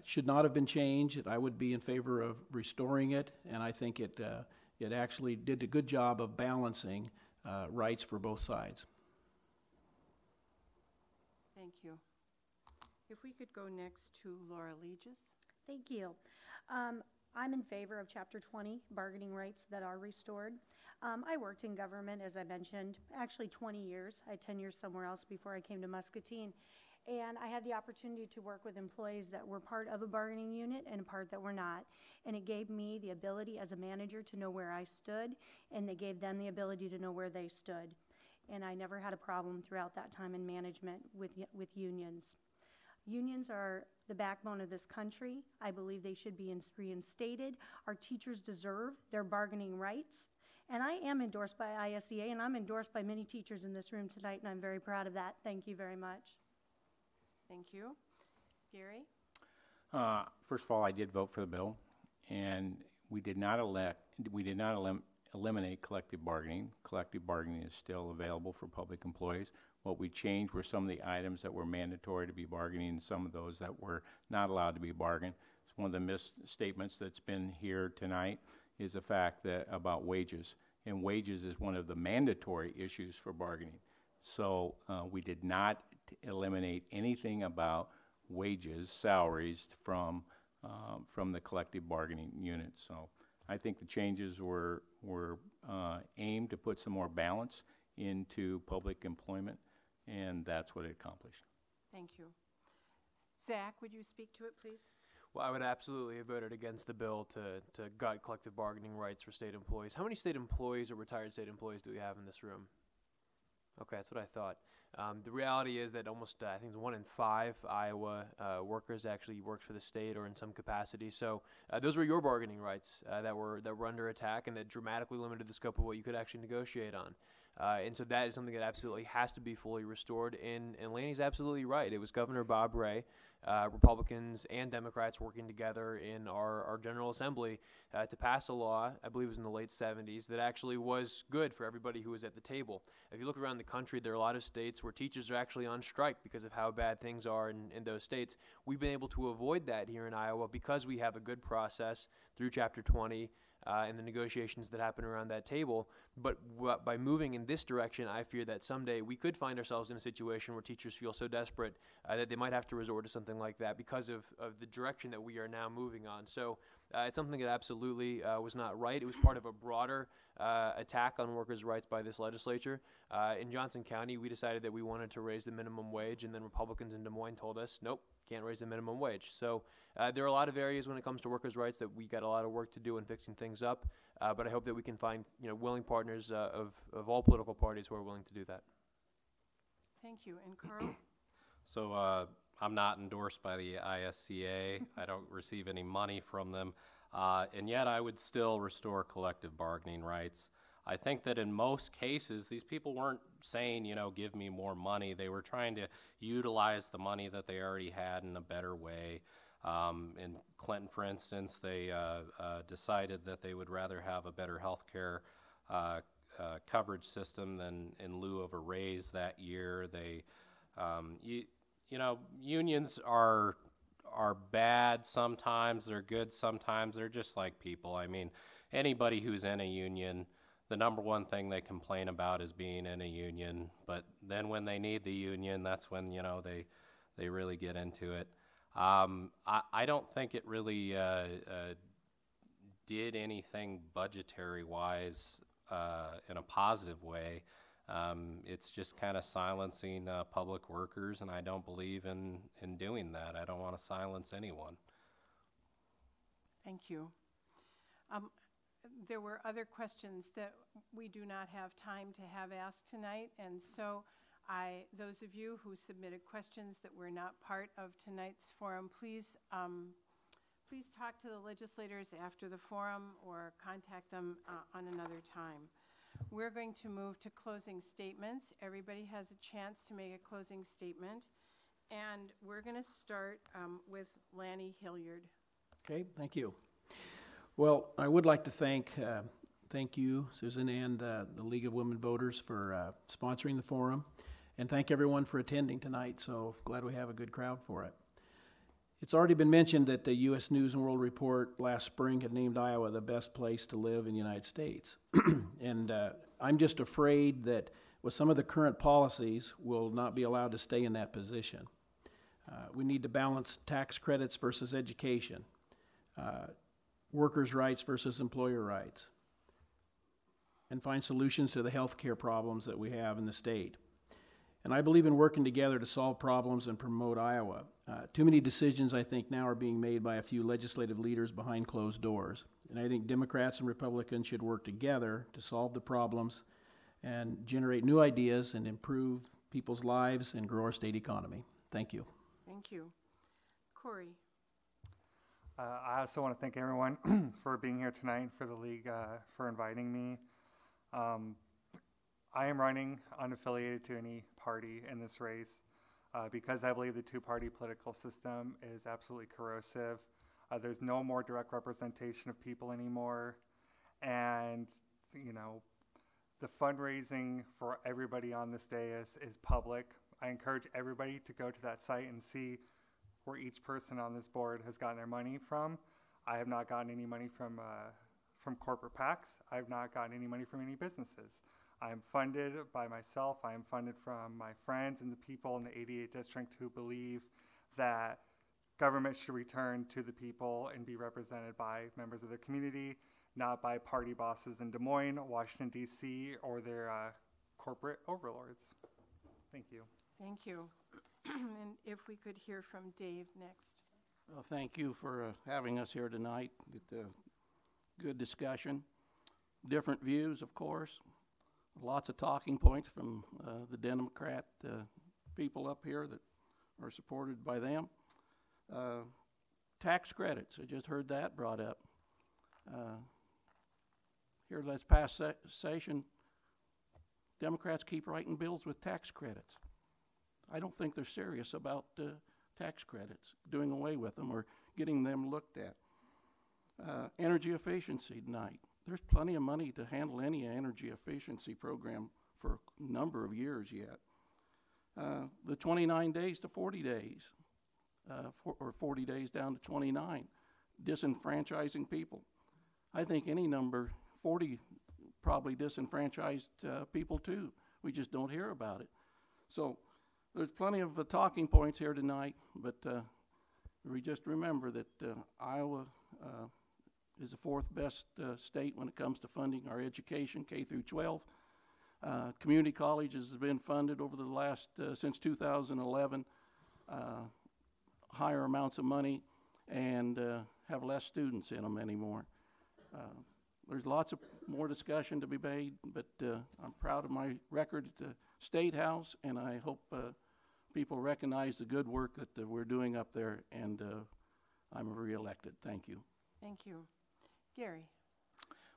should not have been changed. I would be in favor of restoring it, and I think it actually did a good job of balancing rights for both sides. Thank you. If we could go next to Laura Legis. Thank you. I'm in favor of Chapter 20, bargaining rights that are restored. I worked in government, as I mentioned, actually 20 years. I had 10 years somewhere else before I came to Muscatine. And I had the opportunity to work with employees that were part of a bargaining unit and a part that were not. And it gave me the ability as a manager to know where I stood, and they gave them the ability to know where they stood. And I never had a problem throughout that time in management with unions. Unions are the backbone of this country. I believe they should be reinstated. Our teachers deserve their bargaining rights. And I am endorsed by ISEA, and I'm endorsed by many teachers in this room tonight, and I'm very proud of that. Thank you very much. Thank you. Gary? First of all, I did vote for the bill, and we did not eliminate collective bargaining. Collective bargaining is still available for public employees. What we changed were some of the items that were mandatory to be bargaining and some of those that were not allowed to be bargained. It's one of the misstatements that's been here tonight is the fact that about wages, and wages is one of the mandatory issues for bargaining. So we did not eliminate anything about wages, salaries from the collective bargaining unit. So I think the changes were aimed to put some more balance into public employment, and that's what it accomplished. Thank you. Zach, would you speak to it, please? Well, I would absolutely have voted against the bill to gut collective bargaining rights for state employees. How many state employees or retired state employees do we have in this room? Okay, that's what I thought. The reality is that almost, I think, 1 in 5 Iowa workers actually works for the state or in some capacity. So those were your bargaining rights that were under attack and that dramatically limited the scope of what you could actually negotiate on. And so that is something that absolutely has to be fully restored. And Laney's absolutely right. It was Governor Bob Ray, Republicans and Democrats working together in our General Assembly to pass a law, I believe it was in the late 70s, that actually was good for everybody who was at the table. If you look around the country, there are a lot of states where teachers are actually on strike because of how bad things are in those states. We've been able to avoid that here in Iowa because we have a good process through Chapter 20 and the negotiations that happen around that table. But by moving in this direction, I fear that someday we could find ourselves in a situation where teachers feel so desperate that they might have to resort to something like that because of the direction that we are now moving on. So it's something that absolutely was not right. It was part of a broader attack on workers' rights by this legislature. In Johnson County, we decided that we wanted to raise the minimum wage, and then Republicans in Des Moines told us, nope, can't raise the minimum wage. So there are a lot of areas when it comes to workers' rights that we got a lot of work to do in fixing things up, but I hope that we can find willing partners of all political parties who are willing to do that. Thank you. And Carl? So I'm not endorsed by the ISCA. I don't receive any money from them, and yet I would still restore collective bargaining rights. I think that in most cases, these people weren't saying, give me more money. They were trying to utilize the money that they already had in a better way. In Clinton, for instance, they decided that they would rather have a better health care coverage system than in lieu of a raise that year. They, unions are bad sometimes. They're good sometimes. They're just like people. I mean, anybody who's in a union, the number one thing they complain about is being in a union, but then when they need the union, that's when, they really get into it. I don't think it really did anything budgetary-wise in a positive way. It's just kind of silencing public workers, and I don't believe in doing that. I don't want to silence anyone. Thank you. There were other questions that we do not have time to have asked tonight, and so those of you who submitted questions that were not part of tonight's forum, please talk to the legislators after the forum or contact them on another time. We're going to move to closing statements. Everybody has a chance to make a closing statement, and we're going to start with Lanny Hilliard. Okay, thank you. Well, I would like to thank thank you, Susan, and the League of Women Voters for sponsoring the forum. And thank everyone for attending tonight, so glad we have a good crowd for it. It's already been mentioned that the U.S. News and World Report last spring had named Iowa the best place to live in the United States. And I'm just afraid that with some of the current policies, we'll not be allowed to stay in that position. We need to balance tax credits versus education, workers' rights versus employer rights, and find solutions to the health care problems that we have in the state. And I believe in working together to solve problems and promote Iowa. Too many decisions, I think, now are being made by a few legislative leaders behind closed doors. And I think Democrats and Republicans should work together to solve the problems and generate new ideas and improve people's lives and grow our state economy. Thank you. Thank you. Corey. I also want to thank everyone for being here tonight, for the league for inviting me. I am running unaffiliated to any party in this race because I believe the two-party political system is absolutely corrosive. There's no more direct representation of people anymore. And, you know, the fundraising for everybody on this day is public. I encourage everybody to go to that site and see where each person on this board has gotten their money from. I have not gotten any money from corporate PACs. I have not gotten any money from any businesses. I am funded by myself. I am funded from my friends and the people in the 88th district who believe that government should return to the people and be represented by members of the community, not by party bosses in Des Moines, Washington, D.C., or their corporate overlords. Thank you. Thank you. And if we could hear from Dave next. Well, thank you for having us here tonight. Good discussion. Different views, of course. Lots of talking points from the Democrat people up here that are supported by them. Tax credits, I just heard that brought up. Here last past session, Democrats keep writing bills with tax credits. I don't think they're serious about tax credits, doing away with them or getting them looked at. Energy efficiency tonight. There's plenty of money to handle any energy efficiency program for a number of years yet. The 29 days to 40 days, or 40 days down to 29, disenfranchising people. I think any number, 40 probably disenfranchised people too. We just don't hear about it. So there's plenty of talking points here tonight, but we just remember that Iowa is the fourth best state when it comes to funding our education, K through 12. Community colleges have been funded over the last, since 2011, higher amounts of money and have less students in them anymore. There's lots of more discussion to be made, but I'm proud of my record at the State House, and I hope people recognize the good work that we're doing up there, and I'm reelected. Thank you. Thank you. Gary.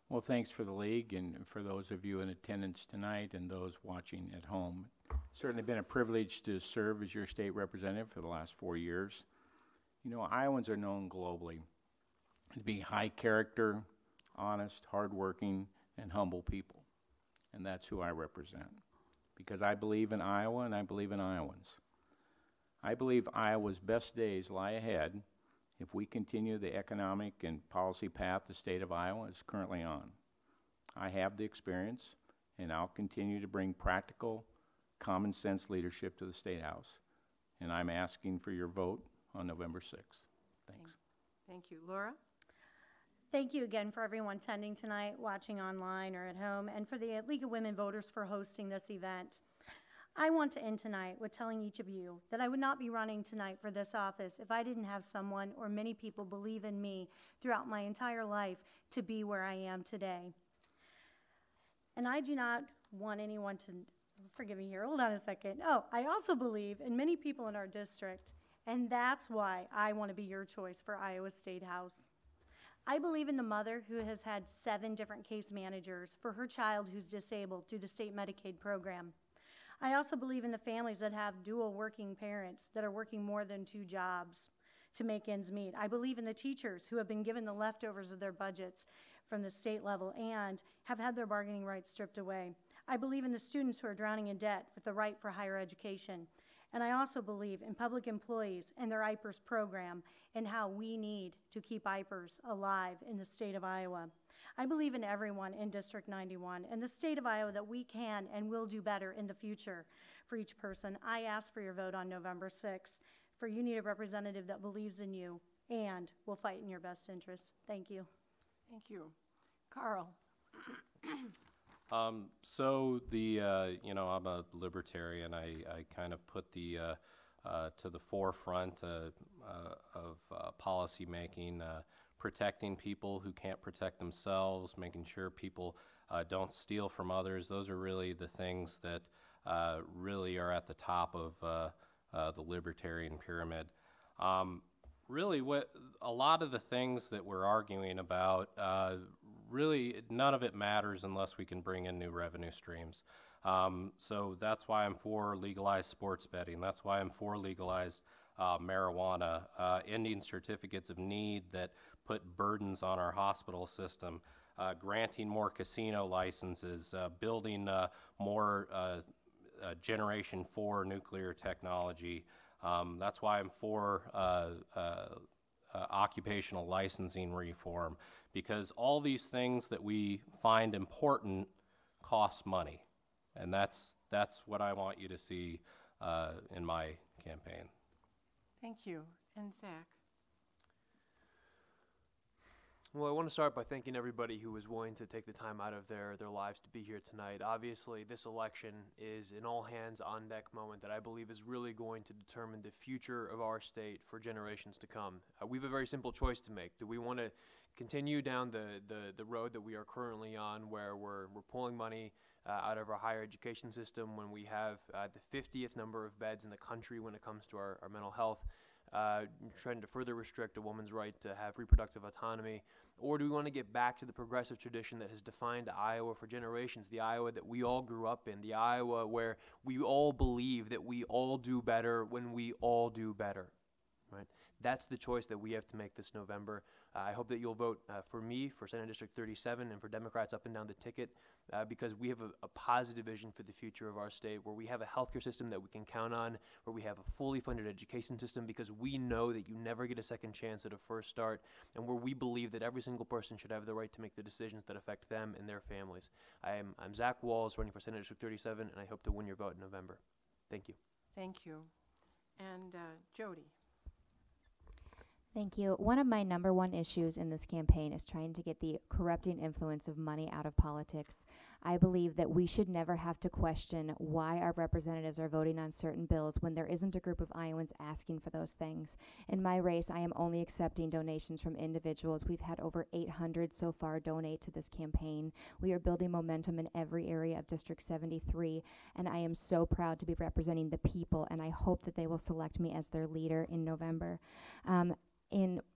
Well, thanks for the league and for those of you in attendance tonight and those watching at home. Certainly been a privilege to serve as your state representative for the last 4 years. You know, Iowans are known globally to be high character, honest, hardworking, and humble people. And that's who I represent. Because I believe in Iowa and I believe in Iowans. I believe Iowa's best days lie ahead if we continue the economic and policy path the state of Iowa is currently on. I have the experience, and I'll continue to bring practical, common sense leadership to the State House. And I'm asking for your vote on November 6th. Thanks. Thank you. Laura? Thank you again for everyone attending tonight, watching online or at home, and for the League of Women Voters for hosting this event. I want to end tonight with telling each of you that I would not be running tonight for this office if I didn't have someone or many people believe in me throughout my entire life to be where I am today. And I do not want anyone to, forgive me here, hold on a second. Oh, I also believe in many people in our district, and that's why I want to be your choice for Iowa State House. I believe in the mother who has had 7 different case managers for her child who's disabled through the state Medicaid program. I also believe in the families that have dual working parents that are working more than 2 jobs to make ends meet. I believe in the teachers who have been given the leftovers of their budgets from the state level and have had their bargaining rights stripped away. I believe in the students who are drowning in debt with the right for higher education. And I also believe in public employees and their IPERS program and how we need to keep IPERS alive in the state of Iowa. I believe in everyone in District 91 and the state of Iowa that we can and will do better in the future for each person. I ask for your vote on November 6th, for you need a representative that believes in you and will fight in your best interests. Thank you. Thank you. Carl? So I'm a libertarian. I kind of put the to the forefront of policy making, protecting people who can't protect themselves, making sure people don't steal from others. Those are really the things that really are at the top of the libertarian pyramid. Really, what a lot of the things that we're arguing about, really none of it matters unless we can bring in new revenue streams. So that's why I'm for legalized sports betting. That's why I'm for legalized marijuana, ending certificates of need that put burdens on our hospital system, granting more casino licenses, building more Generation 4 nuclear technology. That's why I'm for occupational licensing reform, because all these things that we find important cost money, and that's what I want you to see in my campaign. Thank you. And Zach? Well, I want to start by thanking everybody who was willing to take the time out of their lives to be here tonight. Obviously, this election is an all-hands-on-deck moment that I believe is really going to determine the future of our state for generations to come. We have a very simple choice to make. Do we want to continue down the road that we are currently on, where we're pulling money out of our higher education system when we have the 50th number of beds in the country when it comes to our mental health, trying to further restrict a woman's right to have reproductive autonomy? Or do we want to get back to the progressive tradition that has defined Iowa for generations, the Iowa that we all grew up in, the Iowa where we all believe that we all do better when we all do better, right? That's the choice that we have to make this November. I hope that you'll vote for me, for Senate District 37, and for Democrats up and down the ticket, because we have a positive vision for the future of our state, where we have a healthcare system that we can count on, where we have a fully funded education system, because we know that you never get a second chance at a first start, and where we believe that every single person should have the right to make the decisions that affect them and their families. I'm Zach Walls, running for Senate District 37, and I hope to win your vote in November. Thank you. Thank you. And Jody? Thank you. One of my number one issues in this campaign is trying to get the corrupting influence of money out of politics. I believe that we should never have to question why our representatives are voting on certain bills when there isn't a group of Iowans asking for those things. In my race, I am only accepting donations from individuals. We've had over 800 so far donate to this campaign. We are building momentum in every area of District 73, and I am so proud to be representing the people, and I hope that they will select me as their leader in November.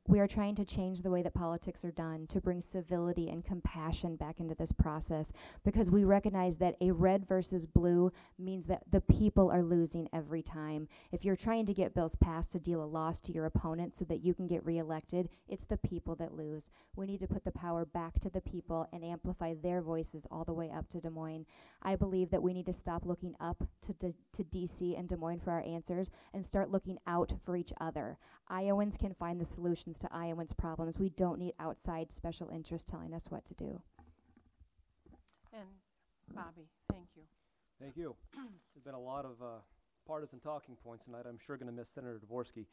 We are trying to change the way that politics are done, to bring civility and compassion back into this process, because we recognize that a red versus blue means that the people are losing every time. If you're trying to get bills passed to deal a loss to your opponent so that you can get reelected, it's the people that lose. We need to put the power back to the people and amplify their voices all the way up to Des Moines. I believe that we need to stop looking up to DC and Des Moines for our answers and start looking out for each other. Iowans can find the solutions to Iowans' problems. We don't need outside special interests telling us what to do. And Bobby, thank you. Thank you. There's been a lot of partisan talking points tonight. I'm sure going to miss Senator Dvorsky.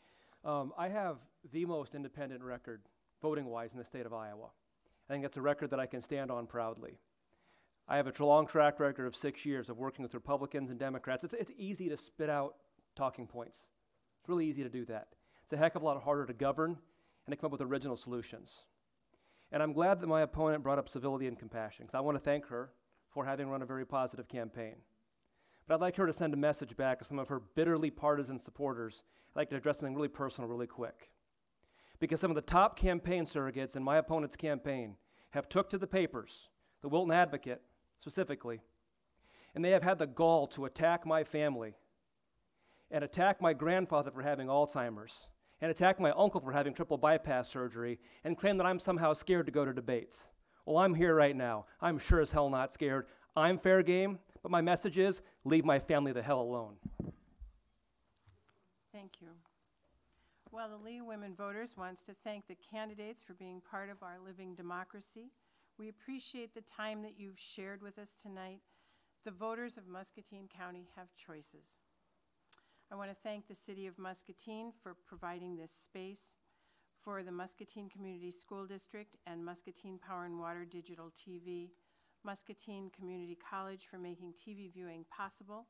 I have the most independent record, voting-wise, in the state of Iowa. I think that's a record that I can stand on proudly. I have a long track record of 6 years of working with Republicans and Democrats. It's easy to spit out talking points. It's really easy to do that. It's a heck of a lot harder to govern and to come up with original solutions. And I'm glad that my opponent brought up civility and compassion, because I want to thank her for having run a very positive campaign. But I'd like her to send a message back to some of her bitterly partisan supporters. I'd like to address something really personal really quick. Because some of the top campaign surrogates in my opponent's campaign have took to the papers, the Wilton Advocate specifically, and they have had the gall to attack my family and attack my grandfather for having Alzheimer's, and attack my uncle for having triple bypass surgery, and claim that I'm somehow scared to go to debates. Well, I'm here right now. I'm sure as hell not scared. I'm fair game, but my message is leave my family the hell alone. Thank you. Well, the League of Women Voters wants to thank the candidates for being part of our living democracy. We appreciate the time that you've shared with us tonight. The voters of Muscatine County have choices. I want to thank the City of Muscatine for providing this space, for the Muscatine Community School District and Muscatine Power and Water Digital TV, Muscatine Community College for making TV viewing possible.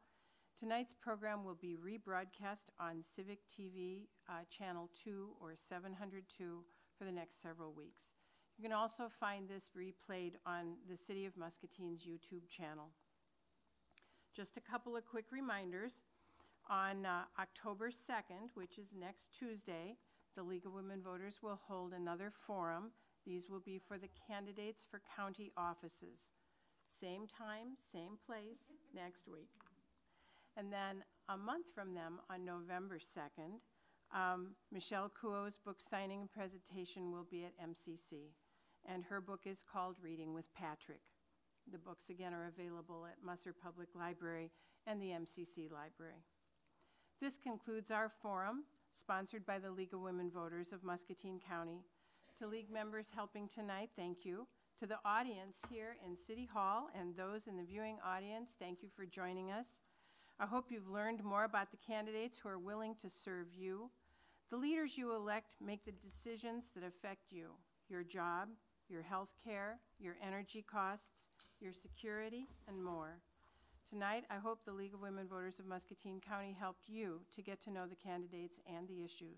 Tonight's program will be rebroadcast on Civic TV Channel 2 or 702 for the next several weeks. You can also find this replayed on the City of Muscatine's YouTube channel. Just a couple of quick reminders. On October 2nd, which is next Tuesday, the League of Women Voters will hold another forum. These will be for the candidates for county offices. Same time, same place, next week. And then a month from them, on November 2nd, Michelle Kuo's book signing and presentation will be at MCC. And her book is called Reading with Patrick. The books, again, are available at Musser Public Library and the MCC Library. This concludes our forum, sponsored by the League of Women Voters of Muscatine County. To League members helping tonight, thank you. To the audience here in City Hall and those in the viewing audience, thank you for joining us. I hope you've learned more about the candidates who are willing to serve you. The leaders you elect make the decisions that affect you, your job, your health care, your energy costs, your security, and more. Tonight, I hope the League of Women Voters of Muscatine County helped you to get to know the candidates and the issue.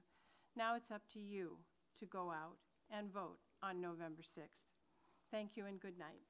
Now it's up to you to go out and vote on November 6th. Thank you and good night.